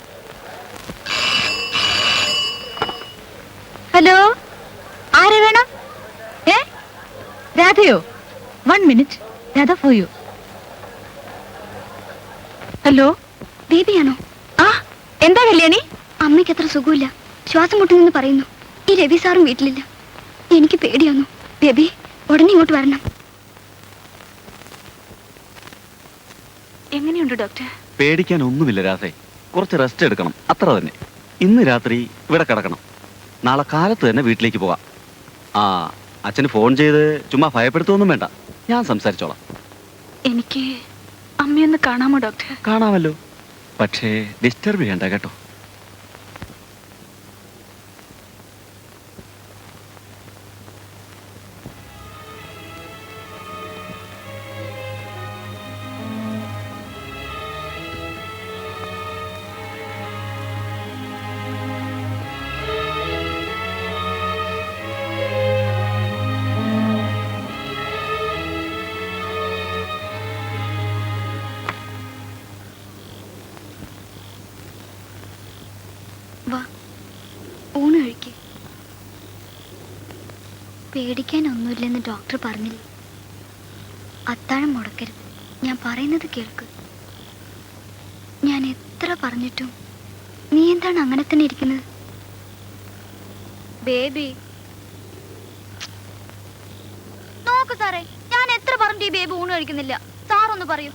Hello, ആരെ വേണം? രാധയോ? 1 minute. Radha for you. Hello, ബേബിയാണോ? ആ എന്താ കല്യാണി? അമ്മയ്ക്ക് അത്ര സുഖമില്ല, ശ്വാസം മുട്ടുന്നെന്ന് പറയുന്നു. ഈ രവി സാറും വീട്ടിലില്ല. എനിക്ക് പേടിയാന്നു. ബേബി ഉടനെ ഇങ്ങോട്ട് വരണം. എങ്ങനെയുണ്ട് ഡോക്ടർ? പേടിക്കാൻ ഒന്നുമില്ല രാധേ. കുറച്ച് റെസ്റ്റ് എടുക്കണം, അത്ര തന്നെ. ഇന്ന് രാത്രി ഇവിടെ കിടക്കണം. നാളെ കാലത്ത് തന്നെ വീട്ടിലേക്ക് പോകാം. ആ, അച്ഛന് ഫോൺ ചെയ്ത് ചുമ്മാ ഭയപ്പെടുത്തൊന്നും വേണ്ട, ഞാൻ സംസാരിച്ചോളാം. എനിക്ക് അമ്മയൊന്ന് കാണാമോ ഡോക്ടർ? കാണാമല്ലോ, പക്ഷേ ഡിസ്റ്റർബ് ചെയ്യണ്ട കേട്ടോ. വാ, ഊണ് കഴിക്ക്. പേടിക്കാനൊന്നുമില്ലെന്ന് ഡോക്ടർ പറഞ്ഞില്ലേ? അത്താഴം മുടക്കരുത്. ഞാൻ പറയുന്നത് കേൾക്ക്. ഞാൻ എത്ര പറഞ്ഞിട്ടും നീ എന്താണ് അങ്ങനെ തന്നെ ഇരിക്കുന്നത്? ബേബി നോക്ക് സാറേ, ഞാൻ എത്ര പറഞ്ഞിട്ട് ഈ ബേബി ഊണ് കഴിക്കുന്നില്ല. സാറൊന്ന് പറയൂ.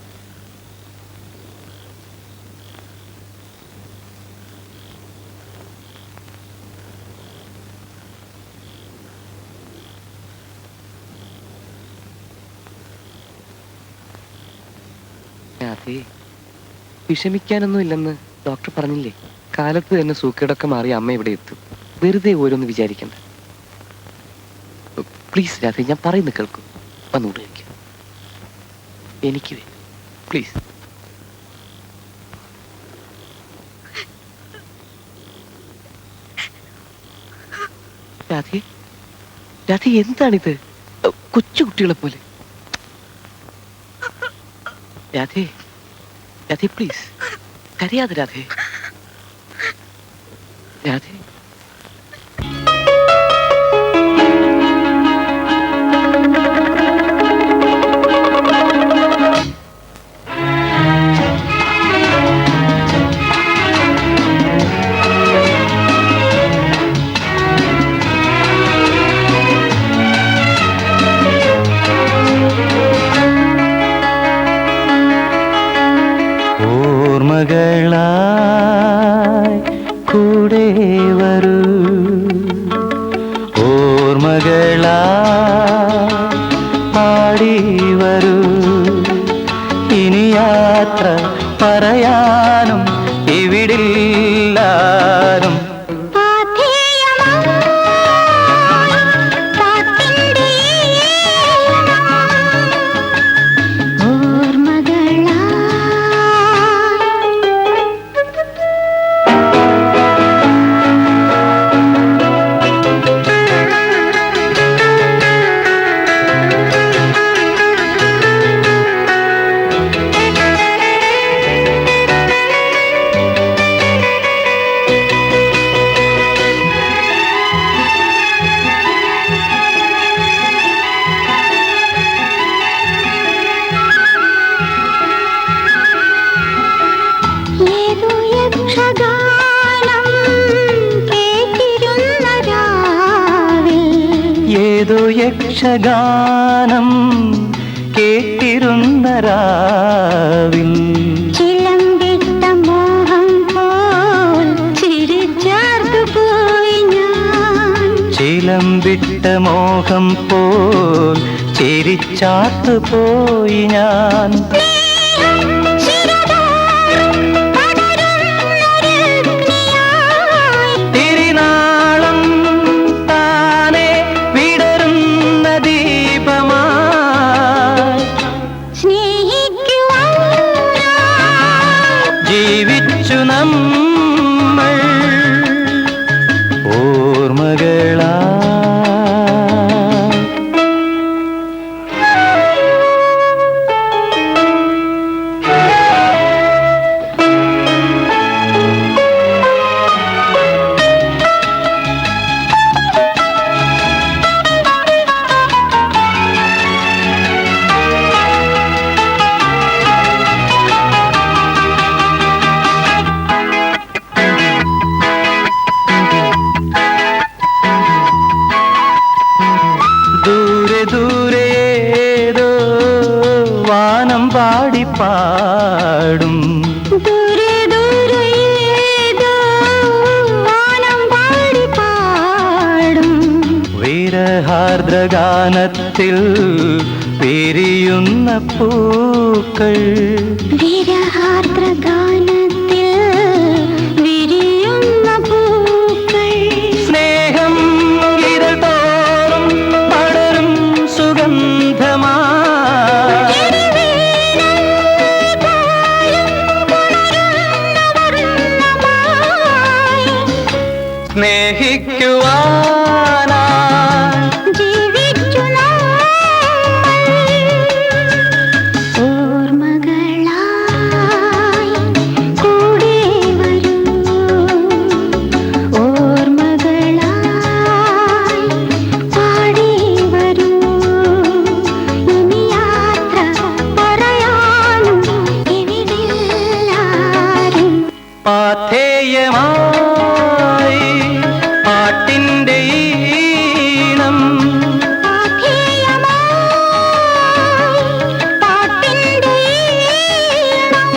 അതെ, വിഷമിക്കാനൊന്നും ഇല്ലെന്ന് ഡോക്ടർ പറഞ്ഞില്ലേ? കാലത്ത് തന്നെ സൂക്കേടൊക്കെ മാറി അമ്മ ഇവിടെ എത്തും. വെറുതെ ഓരോന്ന് വിചാരിക്കണ്ട. പ്ലീസ് രാധേ, ഞാൻ പറയുന്നത് കേൾക്കും. വന്നുകൊണ്ട് കഴിക്കും. എനിക്ക് പ്ലീസ്. രാധേ, രാധേ എന്താണിത്? കൊച്ചുകുട്ടികളെ പോലെ. രാധേ, രാധേ പ്ലീസ് കരയാതെ രാധേ. രാധേ, ഓർമ്മകളായി കൂടെ വരൂ, ഓർമ്മകളായി പാടി വരൂ. ഇനി യാത്ര പറയാനും ഇവിടില്ലാരും. ഏതോ യക്ഷഗാനം കേട്ടിരുന്ന രാവിൽ, ചിലമ്പിട്ട മോഹം പോൽ ചിരിച്ചാർത്തു പോയി ഞാൻ. ചിലമ്പിട്ട മോഹം പോൽ ചിരിച്ചാർത്തു പോയി ഞാൻ. തിരുനാളം താനെ വിടരുന്ന ദീപമായി ജീവിച്ചു നമ്മൾ ഓർമ്മകളാ. വിരഹാർദ്രഗാനത്തിൽ വിരിയുന്ന പൂക്കൾ വിരഹാർദ്രഗാനത്തിൽ വിരിയുന്ന പൂക്കൾ സ്നേഹം ഇതൾ തോറും പടരും സുഗന്ധമായി സ്നേഹിക്കുവാനായി ജീവിച്ചു ഓർമ്മകളായി കൂടെ വരൂ ഓർമ്മകളായി പാടി വരൂ ഇനി യാത്ര പറയാനും ഇവിടെല്ലാരും പാഥേയമായി പാട്ടിൻ്റെ ഈണം പാട്ടിന്റെ ഈണം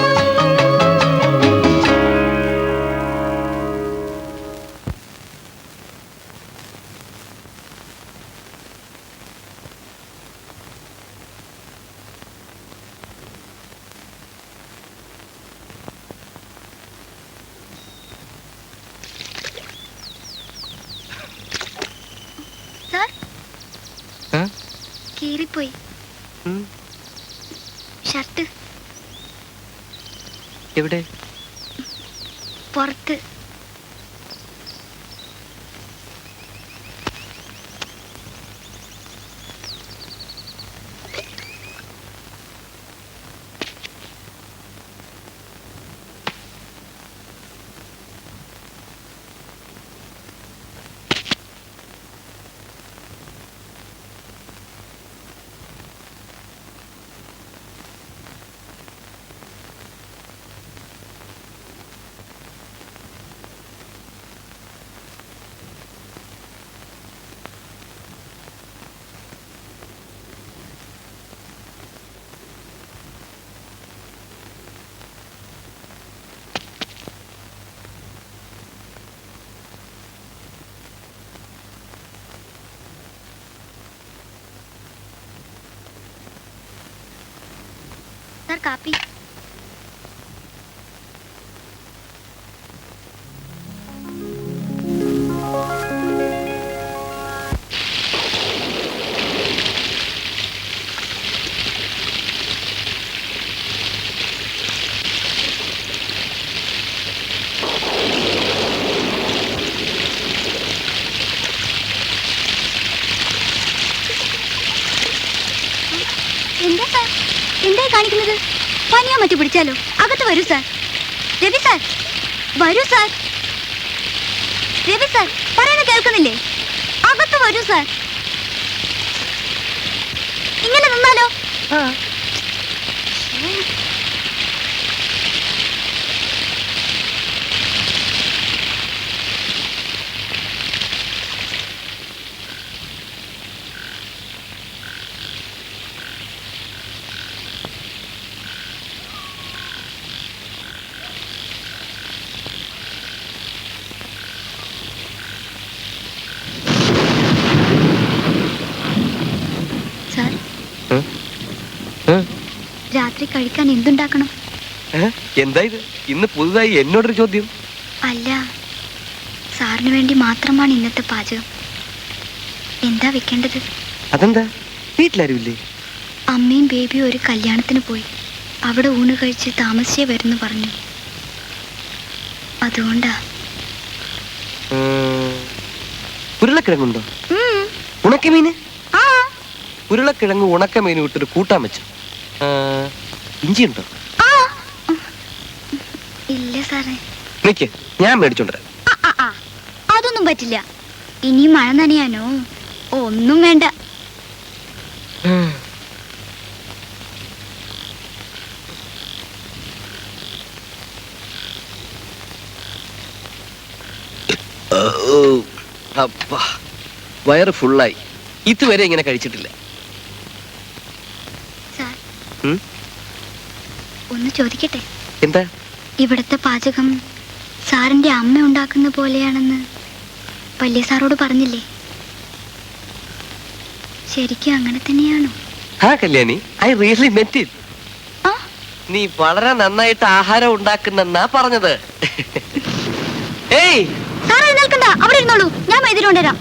സാർ ആ? കീറിപ്പോയി ഉം. ഷർട്ട് എവിടെ? പുറത്ത് സാർ കാപ്പി എന്താ സാർ എന്തായി കാണിക്കുന്നത്? പനിയോ മറ്റു പിടിച്ചാലോ? അകത്ത് വരൂ സാർ. രവി സാർ വരൂ സാർ. രവി സാർ പറയുന്ന കേൾക്കുന്നില്ലേ? അകത്ത് വരൂ സാർ. ഇങ്ങനെ നിന്നാലോ? സാർ രാത്രി കഴിക്കാൻ എന്തുണ്ടാക്കണം? എന്താ ഇത് ഇന്ന് പുതുതായി എന്നോടൊരു ചോദ്യം? അല്ല, സാറിന് വേണ്ടി മാത്രമാണ് ഇന്നത്തെ പാചകം. എന്താ വെക്കേണ്ടത്? അതെന്താ വീട്ടിലാരുമില്ലേ? അമ്മയും ബേബിയും ഒരു കല്യാണത്തിന് പോയി. അവിടെ ഊണ് കഴിച്ച് താമസിച്ചേ വരുന്നു പറഞ്ഞു. അതുകൊണ്ടാ. ഉരുളക്കിഴങ്ങുണ്ടോ? ഉണക്കമീന്? ഉരുളക്കിഴങ്ങ് ഉണക്കമീന് വിട്ടൊരു കൂട്ടാൻ വെച്ചു. ഇഞ്ചിയുണ്ടോ? ഇല്ല സാറേ. നിക്ക്, ഞാൻ മേടിച്ചോണ്ടരാം. അതൊന്നും പറ്റില്ല. ഇനി മഴ നനയാനോ ഒന്നും വേണ്ട. അപ്പാ, വയറ് ഫുള്ളായി. ഇതുവരെ ഇങ്ങനെ കഴിച്ചിട്ടില്ല. സാർ ഒന്ന് ചോദിക്കട്ടെ? എന്താ? ഇവിടുത്തെ പാചകം സാറിന്റെ അമ്മ ഉണ്ടാക്കുന്ന പോലെയാണെന്ന് വലിയ സാറോട് പറഞ്ഞില്ലേ? ശരിക്കും അങ്ങനെ തന്നെയാണോ? ആ കല്യാണി, ഐ റിയലി മെന്റ് ഇറ്റ്. ആ? നീ വളരെ നന്നായിട്ട് ആഹാരം ഉണ്ടാക്കുന്നെന്നാ പറഞ്ഞത്. ഏയ്, സാറേ നിൽക്കണ്ട, അവിടെ ഇരുന്നോളൂ, ഞാൻ മൈതിരി കൊണ്ടുവരാം.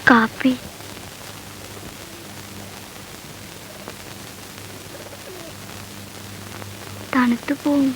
കാപ്പി. തണുത്തു പോവും.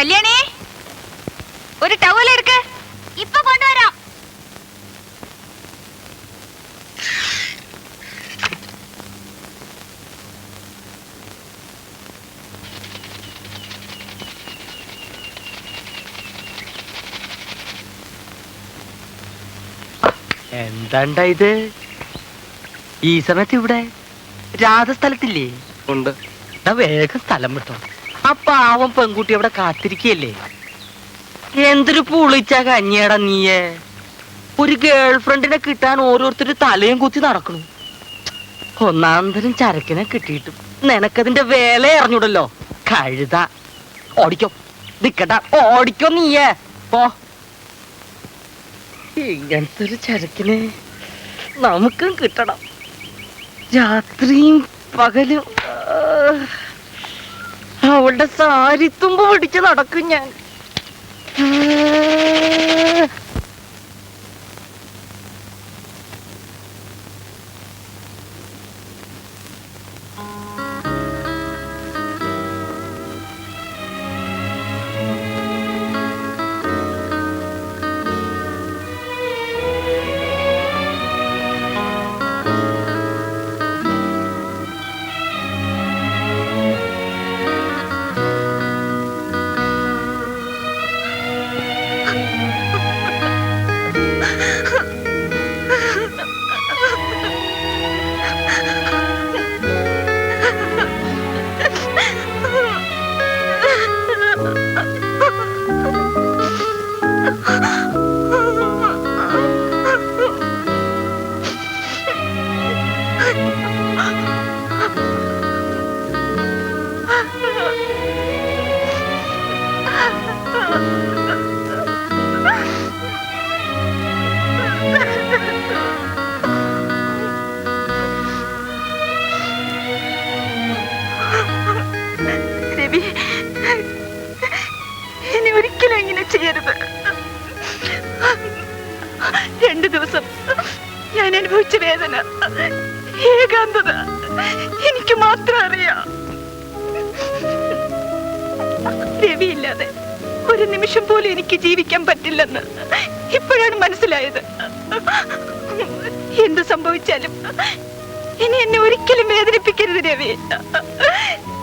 കല്യാണി, ഒരു ടവൽ എടുക്ക. ഇപ്പൊ കൊണ്ടുവരാം. എന്താണ്ടാ ഇത്? ഈ സമയത്ത് ഇവിടെ രാധസ്ഥലത്തില്ലേ? ഉണ്ട്. വേഗം സ്ഥലം വിട്ടോ. ആ പാവം പെൺകുട്ടി അവിടെ കാത്തിരിക്കല്ലേ. എന്തൊരു പുളിച്ച കഞ്ഞിയടാ നീയെ. ഒരു ഗേൾ ഫ്രണ്ടിനെ കിട്ടാൻ ഓരോരുത്തര് തലയും കുത്തി നടക്കണു. ഒന്നാന്തരം ചരക്കിനെ കിട്ടിയിട്ടും നിനക്കതിന്റെ വേല അറിഞ്ഞൂടല്ലോ. കഴുത. ഓടിക്കോ, നിക്കട്ട, ഓടിക്കോ നീയേ. പോ. ഇങ്ങനത്തെ ഒരു ചരക്കിനെ നമുക്കും കിട്ടണം. രാത്രിയും പകലും അവളുടെ സാരിത്തുമ്പ് പിടിച്ച് നടക്കും ഞാൻ. രവി, ഇനി ഒരിക്കലും ഇങ്ങനെ ചെയ്യരുത്. 2 ദിവസം ഞാൻ അനുഭവിച്ച വേദന, ഏകാന്തത എനിക്ക് മാത്രം അറിയാം. രവി ഇല്ലാതെ ഒരു നിമിഷം പോലും എനിക്ക് ജീവിക്കാൻ പറ്റില്ലെന്ന് ഇപ്പോഴാണ് മനസ്സിലായത്. എന്ത് സംഭവിച്ചാലും ഇനി എന്നെ ഒരിക്കലും വേദനിപ്പിക്കരുത് Ravi.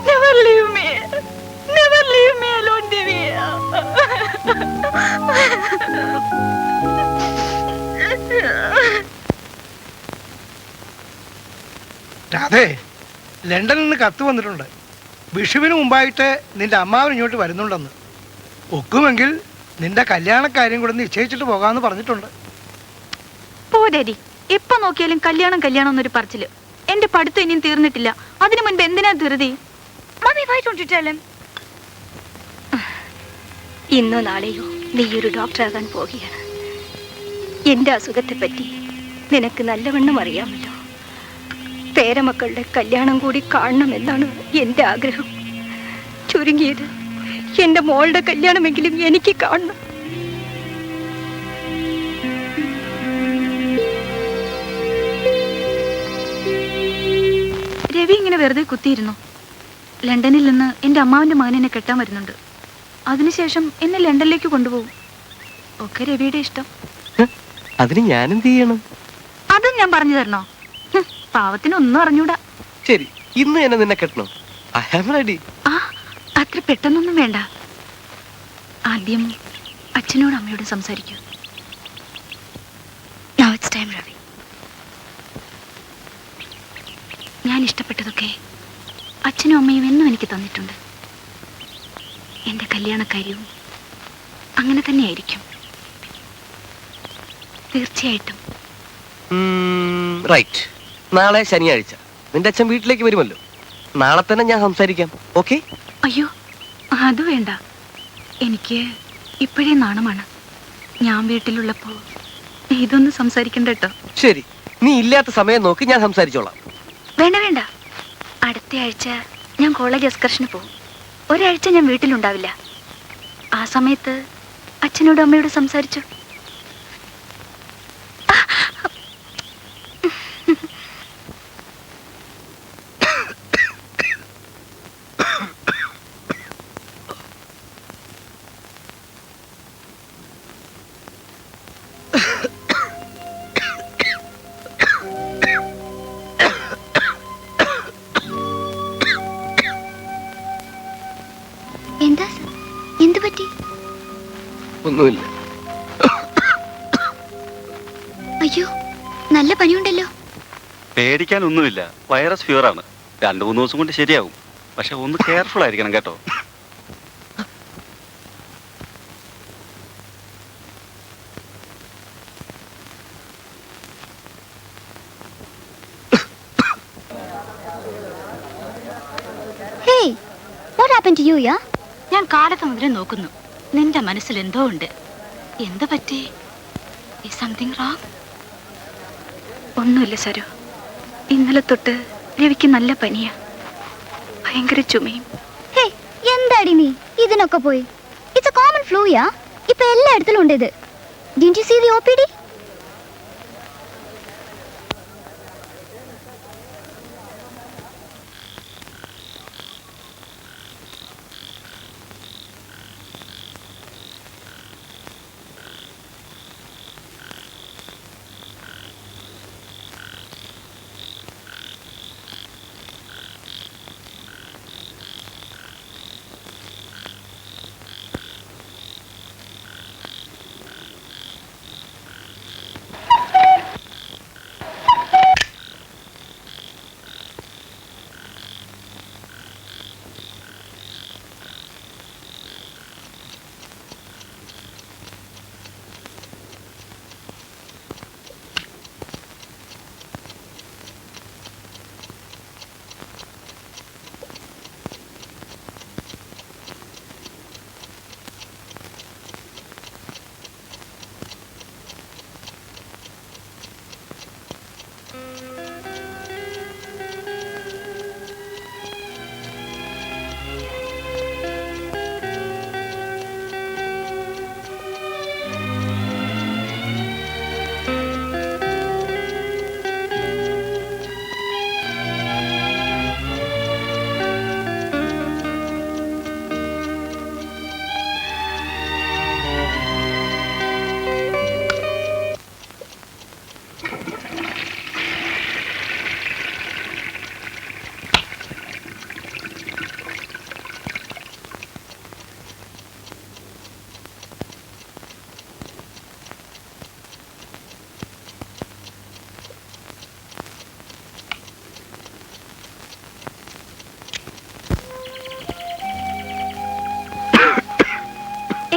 Never leave me. Never leave me alone, Devi. Radhe, ലണ്ടനിൽ നിന്ന് കത്ത് വന്നിട്ടുണ്ട്. വിഷുവിന് മുമ്പായിട്ട് നിന്റെ അമ്മാവൻ ഇങ്ങോട്ട് വരുന്നുണ്ടെന്ന്. ഒക്കുമെങ്കിൽ നിന്റെ കല്യാണക്കാര്യം കൂടെ നിശ്ചയിച്ചിട്ട് പോകാമെന്ന് പറഞ്ഞിട്ടുണ്ട്. പോരേരി, എപ്പോ നോക്കിയാലും കല്യാണം കല്യാണം എന്നൊരു പറച്ചില്. എന്റെ പഠിത്തം ഇനിയും തീർന്നിട്ടില്ല. അതിനു മുൻപ് എന്തിനാ ധൃതി? Mommy, why don't you tell him? ഇന്നോ നാളെയോ നീ ഒരു ഡോക്ടറാകാൻ പോകുകയാണ്. എന്റെ അസുഖത്തെ പറ്റി നിനക്ക് നല്ലവണ്ണം അറിയാമല്ലോ. പേരമക്കളുടെ കല്യാണം കൂടി കാണണമെന്നാണ് എന്റെ ആഗ്രഹം. ചുരുങ്ങിയത് എന്റെ മോളുടെ കല്യാണമെങ്കിലും എനിക്ക് കാണണം. രവി ഇങ്ങനെ വെറുതെ കുത്തിയിരുന്നു. ലണ്ടനിൽ നിന്ന് എന്റെ അമ്മാവന്റെ മകനെന്നെ കെട്ടാൻ വരുന്നുണ്ട്. അതിനുശേഷം എന്നെ ലണ്ടനിലേക്ക് കൊണ്ടുപോകും. ഒക്കെ രവിയുടെ ഇഷ്ടം. അതിന് ഞാനെന്ത് ചെയ്യണം? അതും ഞാൻ പറഞ്ഞു തരണോ? പാവത്തിനൊന്നും അറിഞ്ഞൂടാ. ശരി, ഇന്ന് തന്നെ നിന്നെ കെട്ടണം. I am ready. ആ, അത്ര പെട്ടെന്നൊന്നും വേണ്ട. ആദ്യം അച്ഛനോടും അമ്മയോടും സംസാരിക്കൂ. Now it's time, Ravi. ഞാൻ ഇഷ്ടപ്പെട്ടതൊക്കെ അച്ഛനും അമ്മയും എന്നും എനിക്ക് തന്നിട്ടുണ്ട്. എൻ്റെ കല്യാണക്കാര്യവും അങ്ങനെ തന്നെയായിരിക്കും. തീർച്ചയായിട്ടും. റൈറ്റ്. നാളെ ശനിയാഴ്ച നിന്റെ അച്ഛൻ വീട്ടിലേക്ക് വരുമല്ലോ. നാളെ തന്നെ ഞാൻ സംസാരിക്കാം. ഓക്കെ? അയ്യോ, അത് വേണ്ട. എനിക്ക് ഇപ്പോഴേ നാണമാണ്. ഞാൻ വീട്ടിലുള്ളപ്പോ ഇതൊന്നും സംസാരിക്കണ്ട കേട്ടോ. ശരി, നീ ഇല്ലാത്ത സമയം നോക്കി ഞാൻ സംസാരിച്ചോളാം. വേണ്ട വേണ്ട. അടുത്ത ആഴ്ച ഞാൻ കോളേജ് എക്സ്കർഷന് പോകും. ഒരാഴ്ച ഞാൻ വീട്ടിലുണ്ടാവില്ല. ആ സമയത്ത് അച്ഛനോടും അമ്മയോടും സംസാരിച്ചു. ഒന്നുമില്ല. അയ്യോ, നല്ല പനിയുണ്ടല്ലോ. പേടിക്കാനൊന്നുമില്ല, വൈറസ് ഫീവറാണ്. 2-3 ദിവസം കൊണ്ട് ശരിയാവും. പക്ഷെ ഒന്ന് കെയർഫുൾ ആയിരിക്കണം കേട്ടോ. Hey, what happened to you, yeah? ഞാൻ കാലത്ത് മുതലേ നോക്കുന്നു. നിന്റെ മനസ്സിൽ എന്തോ ഉണ്ട്. എന്ത് പറ്റി? Something wrong? ഒന്നുമില്ല സരു. ഇന്നലെ തൊട്ട് രവിക്ക് നല്ല പനിയാ, ഭയങ്കര ചുമയും. ഹേ, എന്താടി നീ ഇതിനൊക്കെ പോയി? ഇറ്റ്സ് എ കോമൺ ഫ്ലൂ, യാ. ഇപ്പൊ എല്ലായിടത്തിലും ഉണ്ട് ഇത്. Didn't you see the OPD?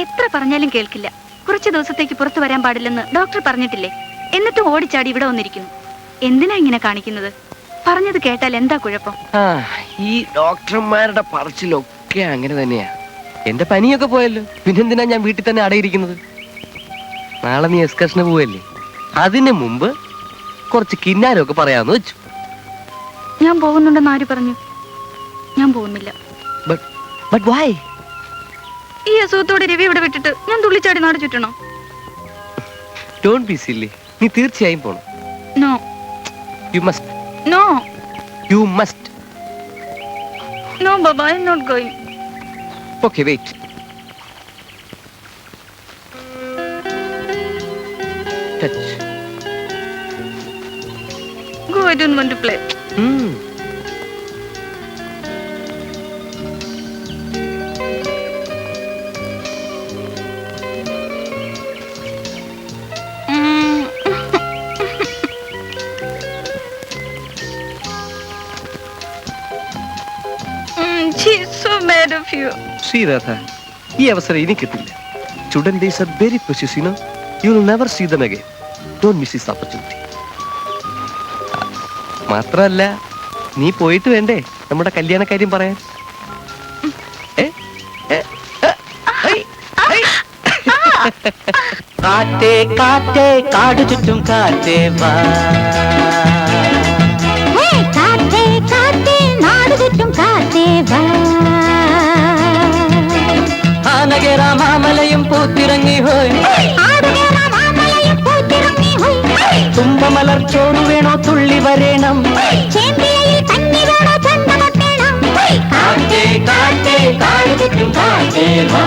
എത്ര പറഞ്ഞാലും കേൾക്കില്ല. കുറച്ച് ദിവസത്തേക്ക് പുറത്തു വരാൻ പാടില്ലെന്ന് ഡോക്ടർ പറഞ്ഞിട്ടില്ലേ? എന്നിട്ടും ഓടിച്ചാടി ഇവിടെ വന്നിരിക്കുന്നു. എന്തിനാ ഇങ്ങനെ കാണിക്കുന്നത്? പറഞ്ഞത് കേട്ടാൽ എന്താ കുഴപ്പം? ഈ ഡോക്ടർമാരുടെ പറച്ചിലൊക്കെ അങ്ങനെ തന്നെയാ. എന്റെ പനിയൊക്കെ പോയല്ലോ, പിന്നെന്തിനാ ഞാൻ വീട്ടിൽ തന്നെ അടയിരിക്കുന്നത്? നാളെ നീ എക്സ്കർഷന് പോവല്ലേ, അതിന് മുമ്പ് കുറച്ച് കിന്നാരമൊക്കെ പറയാന്ന് വെച്ചു. ഞാൻ പോകുന്നുണ്ടെന്ന് ആര് പറഞ്ഞു? ഞാൻ പോകുന്നില്ല. But why? ഈ അസുഖത്തോടെ രവി ഇവിടെ വിട്ടിട്ട് ഞാൻ തുള്ളിച്ചാടി നാട് ചുറ്റണോ? Don't be silly. നീ തീർച്ചയായും പോണം. No. You must. No. You must. No ബാബാ, I am not going. Okay, wait. Touch. Go, I don't want to play. She's so mad of you. See, Radha, ഈ അവസരം ഇനി കിട്ടില്ല. Children days are very precious, you know. You will never see them again. Don't miss this opportunity. മാത്രമല്ല, നീ പോയിട്ട് വേണ്ടേ നമ്മുടെ കല്യാണക്കാര്യം പറയാൻ? കാറ്റേ കാറ്റേ കാടു ചുറ്റും കാറ്റേ വാ, കാറ്റേ കാറ്റേ നാട് ചുറ്റും കാറ്റേ വാ, ആനകേറ മാമലയും പൂത്തിറങ്ങി ഹോയ്, തുമ്പമലർ ചോറു വേണോ തുള്ളി വരേണം, കാറ്റേ കാറ്റേ കാടു ചുറ്റും കാറ്റേ വാ,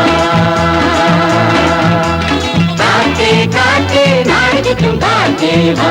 കാറ്റേ കാറ്റേ നാട് ചുറ്റും കാറ്റേ വാ.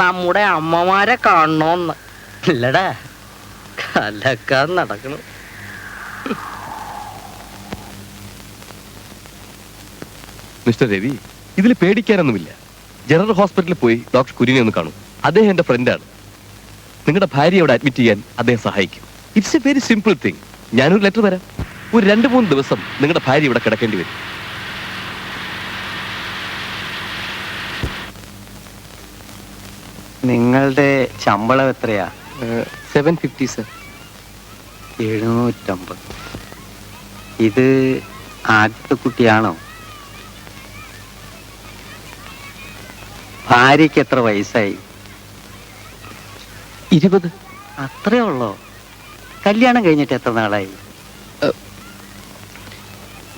നമ്മുടെ അമ്മമാരെ കാണണോന്ന്. ഇല്ലടാ, കലക്കാൻ നടക്കണം. മിസ്റ്റർ രവി, ഇതിൽ പേടിക്കാനൊന്നുമില്ല. ജനറൽ ഹോസ്പിറ്റലിൽ പോയി ഡോക്ടർ കുര്യനെ ഒന്ന് കാണും. അദ്ദേഹം എന്റെ ഫ്രണ്ടാണ്. നിങ്ങളുടെ ഭാര്യ അവിടെ അഡ്മിറ്റ് ചെയ്യാൻ അദ്ദേഹം സഹായിക്കും. It's A very simple thing. ഞാനൊരു ലെറ്റർ തരാം. ഒരു 2-3 ദിവസം നിങ്ങളുടെ ഭാര്യ ഇവിടെ കിടക്കേണ്ടി വരും. നിങ്ങളുടെ ശമ്പളം എത്രയാ? 750 സർ. 750. ഇത് ആദ്യത്തെ കുട്ടിയാണോ? ഭാര്യയ്ക്ക് എത്ര വയസ്സായി? 20. അത്രേ ഉള്ളോ? കല്യാണം കഴിഞ്ഞിട്ട് എത്ര നാളായി?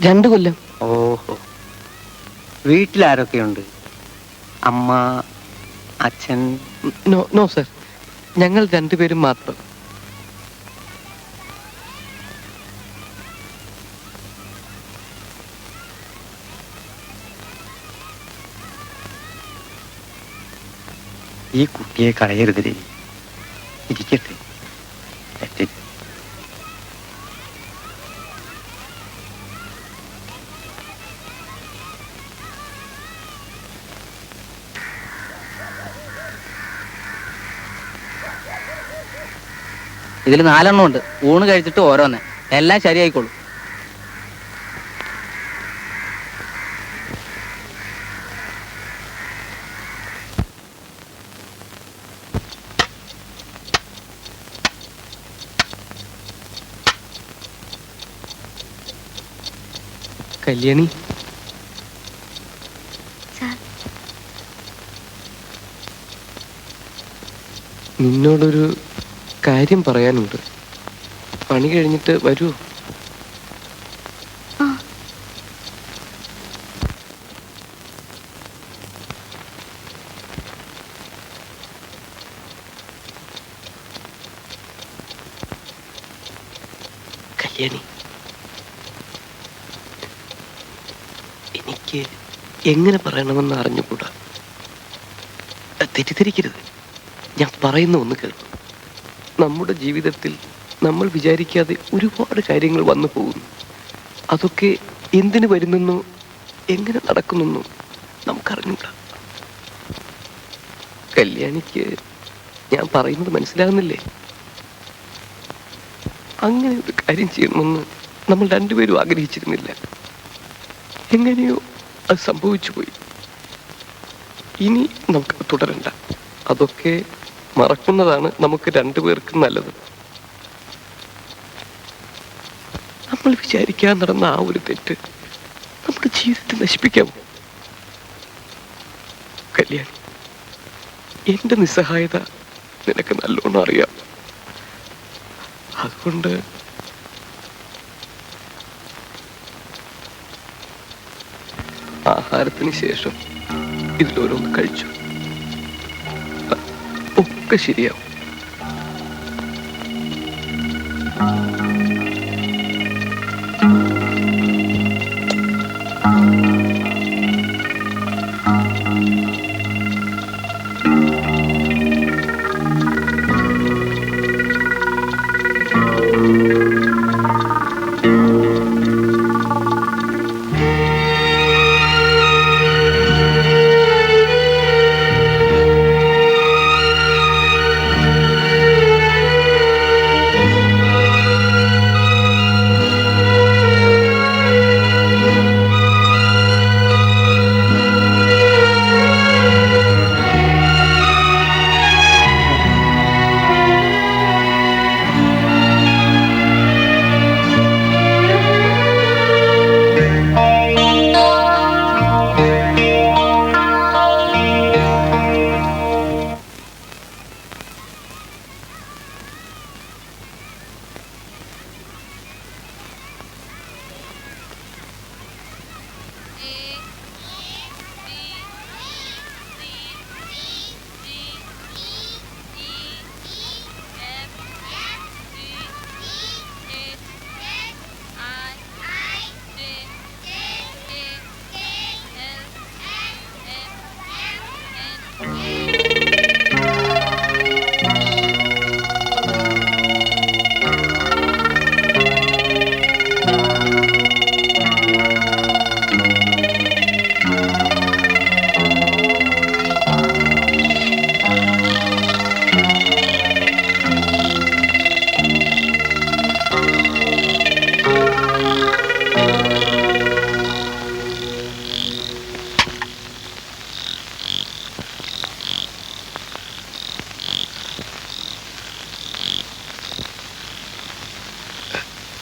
2 കൊല്ലം. ഓഹോ. വീട്ടിലാരൊക്കെയുണ്ട്? അമ്മ, അച്ഛൻ? നോ സർ, ഞങ്ങൾ 2 പേരും മാത്രം. ഈ കുട്ടിയെ കളയരുതേ. ഇരിക്കട്ടെ. ഇതിൽ 4 എണ്ണം ഉണ്ട്. ഊണ് കഴിച്ചിട്ട് ഓരോന്ന്. എല്ലാം ശരിയായിക്കോളൂ. കല്യാണി, നിന്നോടൊരു കാര്യം പറയാനുണ്ട്. പണി കഴിഞ്ഞിട്ട് വരൂ. കല്യാണി, എനിക്ക് എങ്ങനെ പറയണമെന്ന് അറിഞ്ഞുകൂടാ. തെറ്റിദ്ധരിക്കരുത്. ഞാൻ പറയുന്ന ഒന്ന് കേൾക്കും. നമ്മുടെ ജീവിതത്തിൽ നമ്മൾ വിചാരിക്കാതെ ഒരുപാട് കാര്യങ്ങൾ വന്നു പോകുന്നു. അതൊക്കെ എന്തിനു വരുന്നെന്നോ എങ്ങനെ നടക്കുന്നെന്നോ നമുക്കറിഞ്ഞൂടാ. കല്യാണിക്ക് ഞാൻ പറയുന്നത് മനസ്സിലാകുന്നില്ലേ? അങ്ങനെ ഒരു കാര്യം ചെയ്യണമെന്ന് നമ്മൾ 2 പേരും ആഗ്രഹിച്ചിരുന്നില്ല. എങ്ങനെയോ അത് സംഭവിച്ചു പോയി. ഇനി നമുക്ക് തുടരണ്ട. അതൊക്കെ മറക്കുന്നതാണ് നമുക്ക് 2 പേർക്കും നല്ലത്. നമ്മൾ വിചാരിക്കാൻ നടന്ന ആ ഒരു തെറ്റ് നമ്മുടെ ജീവിതത്തെ നശിപ്പിക്കാമോ? കല്യാണി, എന്റെ നിസ്സഹായത നിനക്ക് നല്ലോണം അറിയാം. അതുകൊണ്ട് ആഹാരത്തിന് ശേഷം ഇതിലോരോന്ന് കഴിച്ചു. ഒക്കെ ശരിയാവും.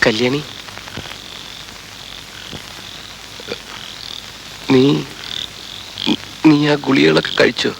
കല്യാണി, നീ നീ ആ ഗുളികളൊക്കെ കഴിച്ചോ?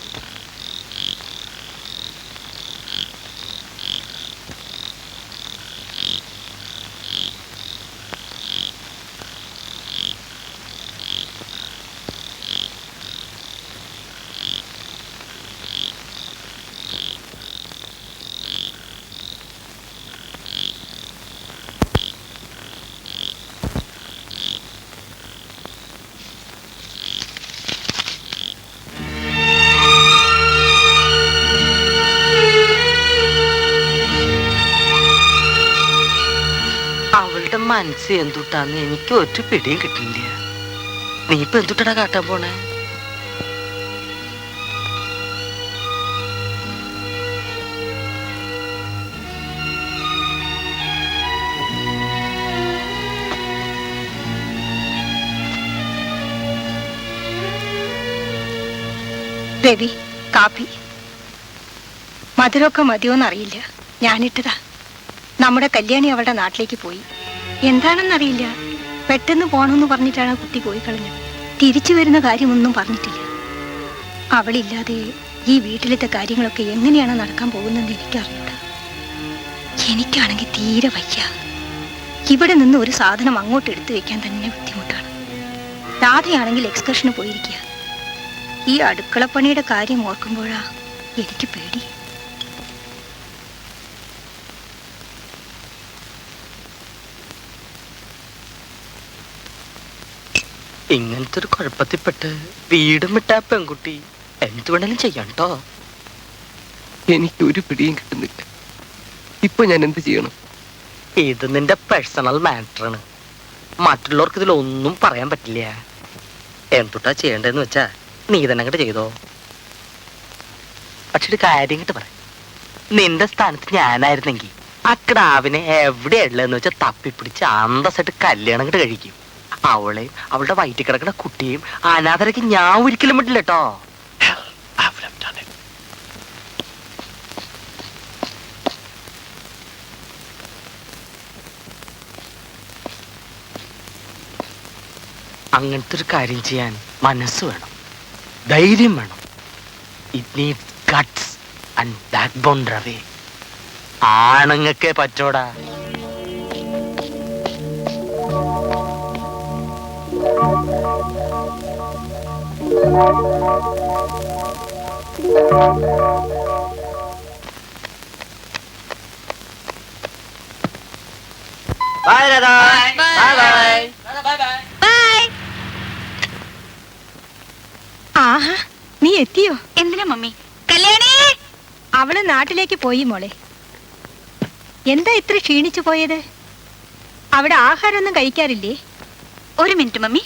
അവളുടെ മനസ്സ് എന്തുട്ടാന്ന് എനിക്ക് ഒരു പിടിയും കിട്ടില്ല. നീ ഇപ്പൊ എന്തുട്ടടാ കാട്ടാൻ പോണേ? രവി, കാപ്പി. മധുരമൊക്കെ മതിയോന്നറിയില്ല, ഞാനിട്ടതാ. നമ്മുടെ കല്യാണി അവളുടെ നാട്ടിലേക്ക് പോയി. എന്താണെന്നറിയില്ല, പെട്ടെന്ന് പോണമെന്ന് പറഞ്ഞിട്ടാണ് കുട്ടി പോയി കളഞ്ഞത്. തിരിച്ചു വരുന്ന കാര്യമൊന്നും പറഞ്ഞിട്ടില്ല. അവളില്ലാതെ ഈ വീട്ടിലത്തെ കാര്യങ്ങളൊക്കെ എങ്ങനെയാണ് നടക്കാൻ പോകുന്നതെന്ന് എനിക്കറിഞ്ഞൂടാ. എനിക്കാണെങ്കിൽ തീരെ വയ്യ. ഇവിടെ നിന്ന് ഒരു സാധനം അങ്ങോട്ട് എടുത്തു വെക്കാൻ തന്നെ ബുദ്ധിമുട്ടാണ്. രാധയാണെങ്കിൽ എക്സ്കർഷന് പോയിരിക്കുക. ഈ അടുക്കളപ്പണിയുടെ കാര്യം ഓർക്കുമ്പോഴാ എനിക്ക് പേടി. ഇങ്ങനത്തെ ഒരു കുഴപ്പത്തിൽപ്പെട്ട് വീടും വിട്ടാ പെൺകുട്ടി എന്ത് വേണേലും ചെയ്യാം കേട്ടോ. എനിക്ക് ഒരു പിടിയും കിട്ടുന്നില്ല. ഇപ്പൊ ഞാൻ എന്ത് ചെയ്യണം? ഇത് നിന്റെ പേഴ്സണൽ മാറ്ററാണ്. മറ്റുള്ളവർക്ക് ഇതിലൊന്നും പറയാൻ പറ്റില്ല. എന്തുട്ടാ ചെയ്യേണ്ടതെന്ന് വെച്ചാ നീ തന്നെ അങ്ങോട്ട് ചെയ്തോ. പക്ഷെ ഒരു കാര്യം കിട്ട് പറ, നിന്റെ സ്ഥാനത്ത് ഞാനായിരുന്നെങ്കിൽ ആ കിടാവിനെ എവിടെയുള്ളതെന്ന് വെച്ചാൽ തപ്പിപ്പിടിച്ച് അന്തസ്സായിട്ട് കല്യാണം അങ്ങോട്ട് കഴിക്കും. അവളെയും അവളുടെ വയറ്റിൽ കിടക്കുന്ന കുട്ടിയും അനാഥരയ്ക്ക് ഞാൻ ഒരിക്കലും വിട്ടില്ല കേട്ടോ. അങ്ങനത്തെ ഒരു കാര്യം ചെയ്യാൻ മനസ്സ് വേണം, ധൈര്യം വേണം. It needs guts and backbone Ravi. ആണുങ്ങൾക്കേ പറ്റോടാ. Bye, Radha. Bye, bye. ആഹാ, നീ എത്തിയോ? എന്തിനാ മമ്മി? കല്യാണി, അവള് നാട്ടിലേക്ക് പോയി മോളെ. എന്താ ഇത്ര ക്ഷീണിച്ചു പോയത്? അവിടെ ആഹാരമൊന്നും കഴിക്കാറില്ലേ? ഒരു മിനിറ്റ് മമ്മി.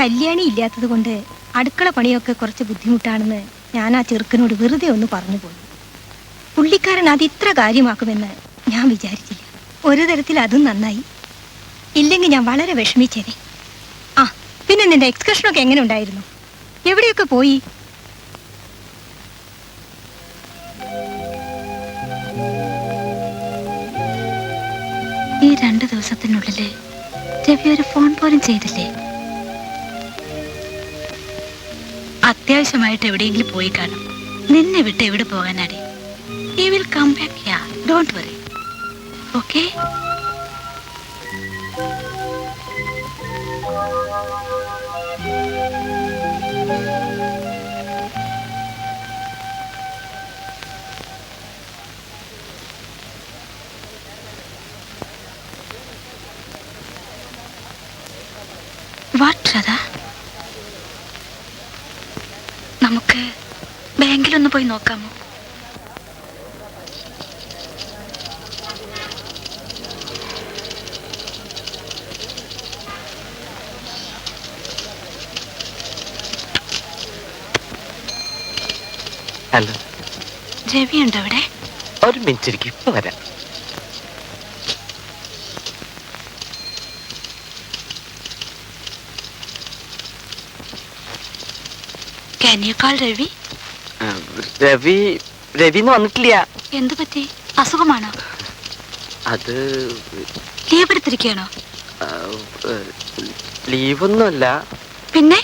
കല്യാണി ഇല്ലാത്തത് കൊണ്ട് അടുക്കള പണിയൊക്കെ കുറച്ച് ബുദ്ധിമുട്ടാണെന്ന് ഞാൻ ആ ചെറുക്കനോട് വെറുതെ ഒന്ന് പറഞ്ഞു പോയി. പുള്ളിക്കാരൻ അത് ഇത്ര കാര്യമാക്കുമെന്ന് ഞാൻ വിചാരിച്ചില്ല. ഒരു തരത്തിൽ അതും നന്നായി. ഇല്ലെങ്കിൽ ഞാൻ വളരെ വിഷമിച്ചേനെ. ആ, പിന്നെ നിന്റെ എക്സ്കർഷനൊക്കെ എങ്ങനെ ഉണ്ടായിരുന്നു? എവിടെയൊക്കെ പോയി? ഈ 2 ദിവസത്തിനുള്ളില് രവി ഒരു ഫോൺ പോലും ചെയ്തില്ലേ? അത്യാവശ്യമായിട്ട് എവിടെയെങ്കിലും പോയി കാണും. നിന്നെ വിട്ട് എവിടെ പോകാനാടി? He will come back, yeah. Don't worry. Okay? What, Radha? നമുക്ക് ബാങ്കിലൊന്ന് പോയി നോക്കാമോ? ഹലോ, രവി ഉണ്ടോ അവിടെ? ഒരു മിനിറ്റ്, ഇപ്പൊ വരാം. Can you call Ravi? Ravi രവിന്ന് വന്നിട്ടില്ല. എന്തു പറ്റി? അസുഖമാണോ? അത് ലീവ് എടുത്തിരിക്കുകയാണോ? ലീവൊന്നുമല്ല. പിന്നെ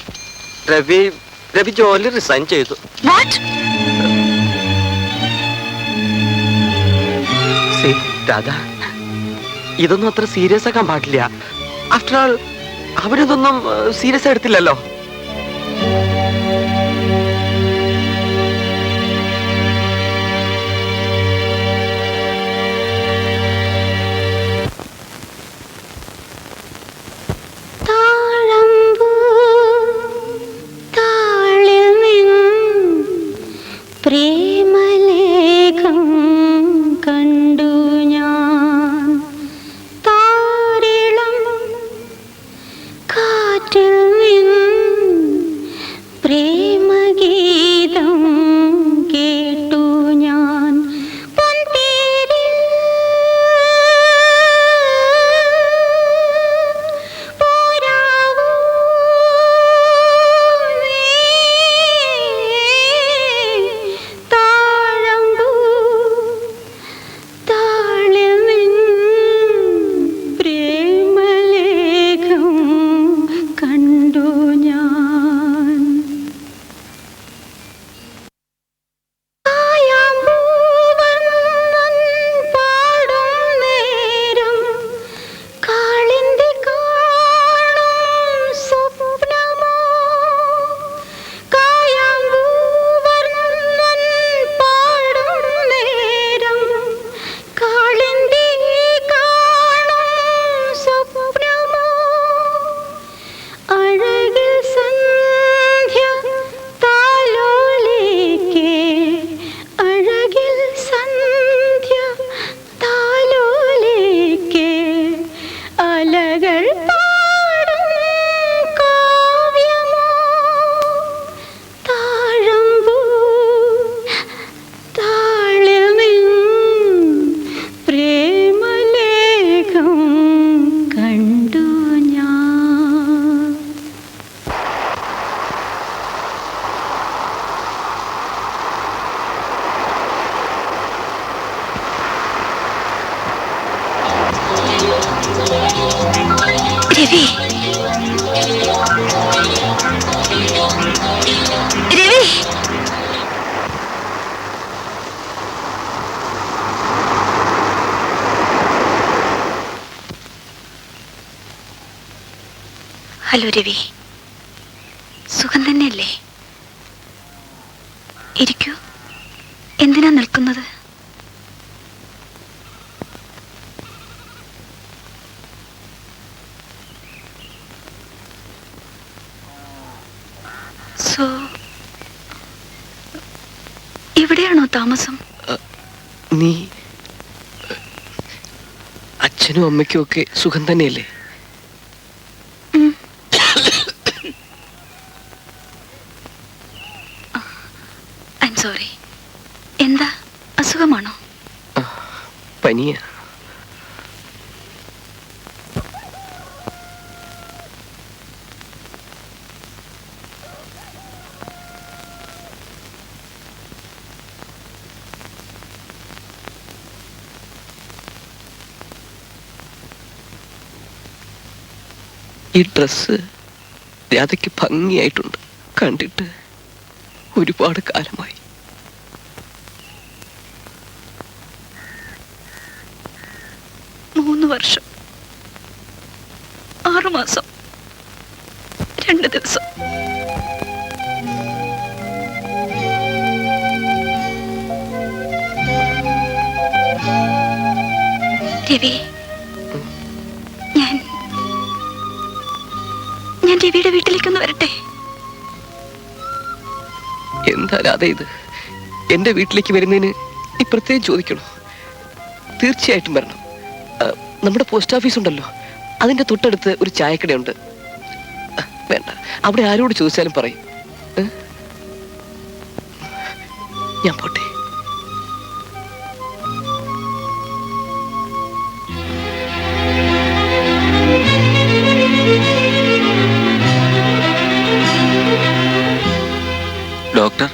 രവി രവി ജോലി റിസൈൻ ചെയ്തു. വാട്ട്? രാധ, ഇതൊന്നും അത്ര സീരിയസ് ആക്കാൻ പാടില്ല. ആഫ്റ്റർ ആൾ അവരിതൊന്നും സീരിയസ് എടുത്തില്ലല്ലോ. പ്രേമലേഖം കണ്ടു ഞാൻ താരിളം കാറ്റിൽ പ്രേമഗീതം കേട്ടു ഞാൻ പൊൻതേരിൽ പോരാവൂ താഴമ്പൂ താളിൽ പ്രേമലേഖം കണ്ടു ഞാൻ കായാമ്പൂവർണ്ണൻ പാടും നേരം കാളിന്തി കാണും സ്വപ്നമോ കായാമ്പൂവർണ്ണൻ പാടും നേരം കാളിന്തി കാണും സ്വപ്നമോ അഴകിൽ സന്ധ്യ താലോലിക്കേ അഴകിൽ സന്ധ്യ താലോലിക്കേ അലകൾ പാടും കാവ്യമോ താഴമ്പൂ താളിൽ പ്രേമലേഖം കണ്ടു ഞാൻ. രവി, രവി, ഹലോ രവി, സുഖം തന്നെയല്ലേ? ഇരിക്കൂ. എന്തിനാ നിൽക്കുന്നത്? സോ ഇവിടെയാണോ താമസം? നീ അച്ഛനും അമ്മയ്ക്കും ഒക്കെ സുഖം തന്നെയല്ലേ? I am sorry. എന്താ, അസുഖമാണോ? പനിയ. ഈ ഡ്രസ്സ് രാധയ്ക്ക് ഭംഗിയായിട്ടുണ്ട്. കണ്ടിട്ട് ഒരുപാട് കാലമായി. മൂന്ന് വർഷം 6 മാസം 2 ദിവസം. രവി, ഞാൻ രവിയുടെ വീട്ടിലേക്കൊന്ന് വരട്ടെ? എന്താ രാധ ഇത്? എന്റെ വീട്ടിലേക്ക് വരുന്നതിന് നീ പ്രത്യേകം ചോദിക്കണോ? തീർച്ചയായിട്ടും വരണം. നമ്മുടെ പോസ്റ്റ് ഓഫീസ് ഉണ്ടല്ലോ, അതിന്റെ തൊട്ടടുത്ത് ഒരു ചായക്കടയുണ്ട്. വേണ്ട, അവിടെ ആരോട് ചോദിച്ചാലും പറയും. ഞാൻ പോട്ടെ. ഡോക്ടർ,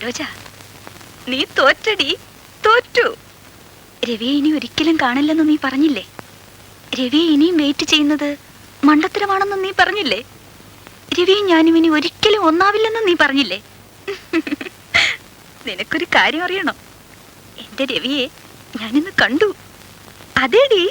സരോജ, നീ തോറ്റടി, തോറ്റു. രവിയെ ഇനി ഒരിക്കലും കാണില്ലെന്ന് നീ പറഞ്ഞില്ലേ? രവിയെ ഇനിയും വെയിറ്റ് ചെയ്യുന്നത് മണ്ടത്തരമാണെന്ന് നീ പറഞ്ഞില്ലേ? രവിയും ഞാനും ഇനി ഒരിക്കലും ഒന്നാവില്ലെന്ന് നീ പറഞ്ഞില്ലേ? നിനക്കൊരു കാര്യം അറിയണോ? എന്റെ രവിയെ ഞാനിന്ന് കണ്ടു. അതേടി.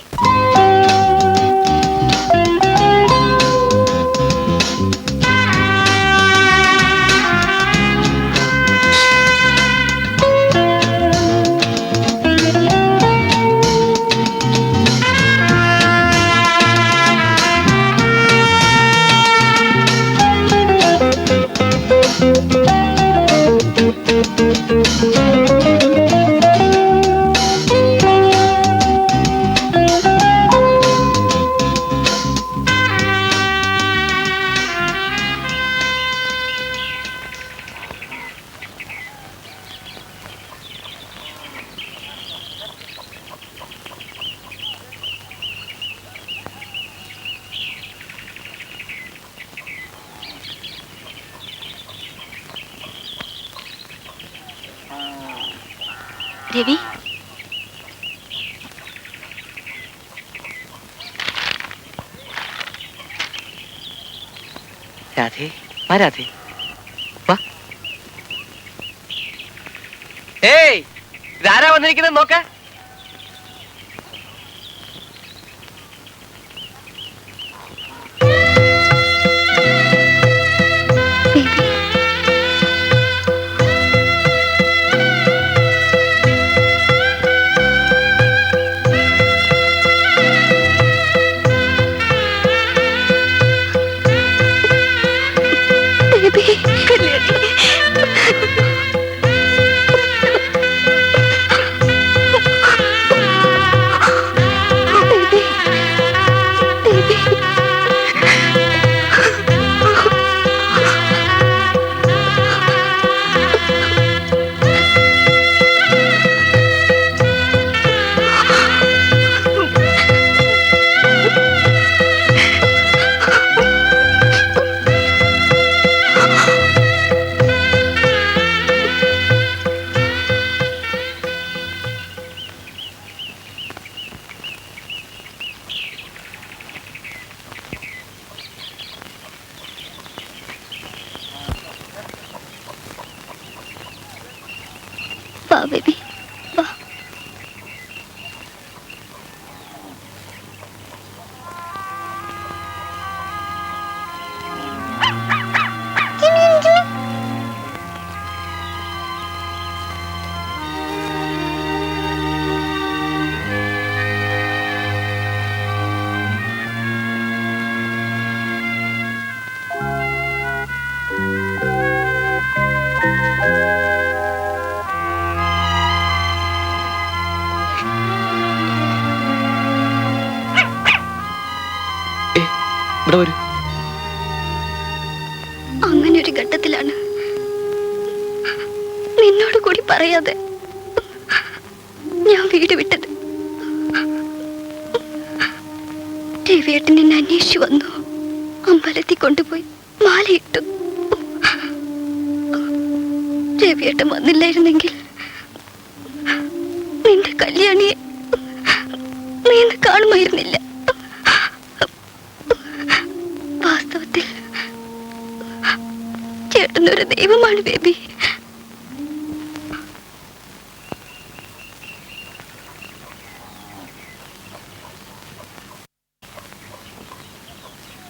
രവി, രാധേ, വാ രാധേ, വാ. ഏയ്, ഇതാരാ വന്നിരിക്കുന്നത് നോക്ക. വാ ബേബി, വാ. ഇവിടെ വരൂ. അങ്ങനെ ഒരു ഘട്ടത്തിലാണ് നിന്നോട് കൂടി പറയാതെ ഞാൻ വീട് വിട്ടത്. രവിയേട്ടൻ എന്നെ അന്വേഷിച്ചു വന്നു. അമ്പലത്തിൽ കൊണ്ടുപോയി മാലയിട്ടു. രവിയേട്ടൻ വന്നില്ലായിരുന്നെങ്കിൽ നിന്റെ കല്യാണിയെ നീ ഇന്ന് കാണുമായിരുന്നില്ല. വാസ്തവത്തിൽ ചേട്ടനൊരു ദൈവമാണ് ബേബി.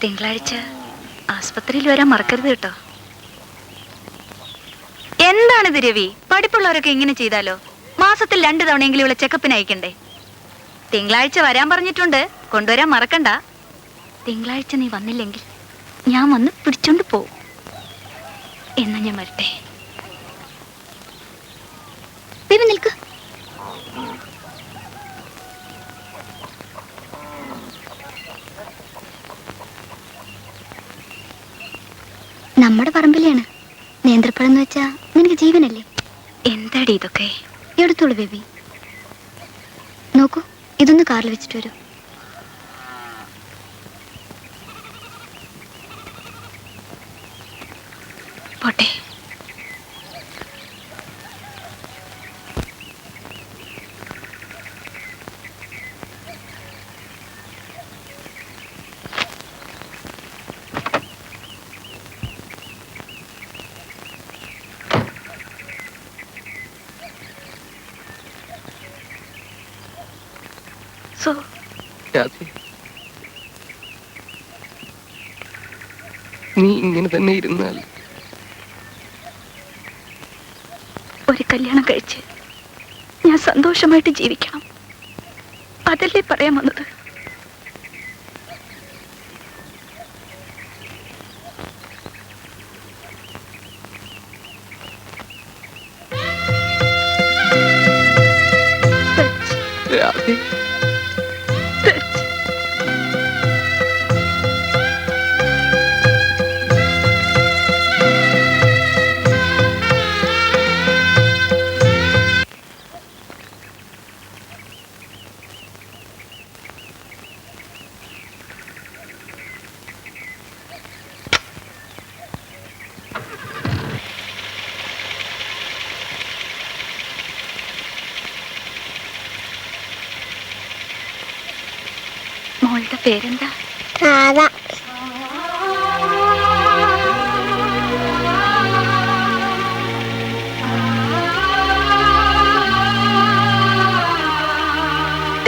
തിങ്കളാഴ്ച ആസ്പത്രിയിൽ വരാൻ മറക്കരുത് കേട്ടോ. എന്താണിത് രവി? പഠിപ്പുള്ളവരൊക്കെ ഇങ്ങനെ ചെയ്താലോ? മാസത്തിൽ 2 തവണയെങ്കിലും ഇവിടെ ചെക്കപ്പിന് അയക്കണ്ടേ? തിങ്കളാഴ്ച വരാൻ പറഞ്ഞിട്ടുണ്ട്, കൊണ്ടുവരാൻ മറക്കണ്ട. തിങ്കളാഴ്ച നീ വന്നില്ലെങ്കിൽ ഞാൻ വന്ന് പിടിച്ചോണ്ട് പോവും. എന്നാ ഞാൻ വരട്ടെ. ബേബി നിൽക്ക്. നമ്മുടെ പറമ്പിലെയാണ് നേന്ത്രപ്പഴം എന്ന് വെച്ചാ നിനക്ക് ജീവനല്ലേ? എന്താടി ഇതൊക്കെ? എടുത്തോളൂ ബേബി. നോക്കൂ, ഇതൊന്ന് കാറിൽ വെച്ചിട്ട് വരൂ. പോട്ടെ. സോ രാധേ, നീ ഇങ്ങനെ തന്നെ ഇരുന്നാൽ ഒരു കല്യാണം കഴിച്ച് ഞാൻ സന്തോഷമായിട്ട് ജീവിക്കണം, അതല്ലേ പറയാൻ വന്നത്. രാധേ, മോളുടെ പേരെന്താ?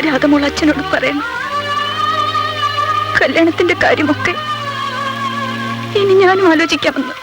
രാധമോൾ അച്ഛനോട് പറയണം, കല്യാണത്തിന്റെ കാര്യമൊക്കെ ഇനി ഞാനും ആലോചിക്കാമെന്ന്.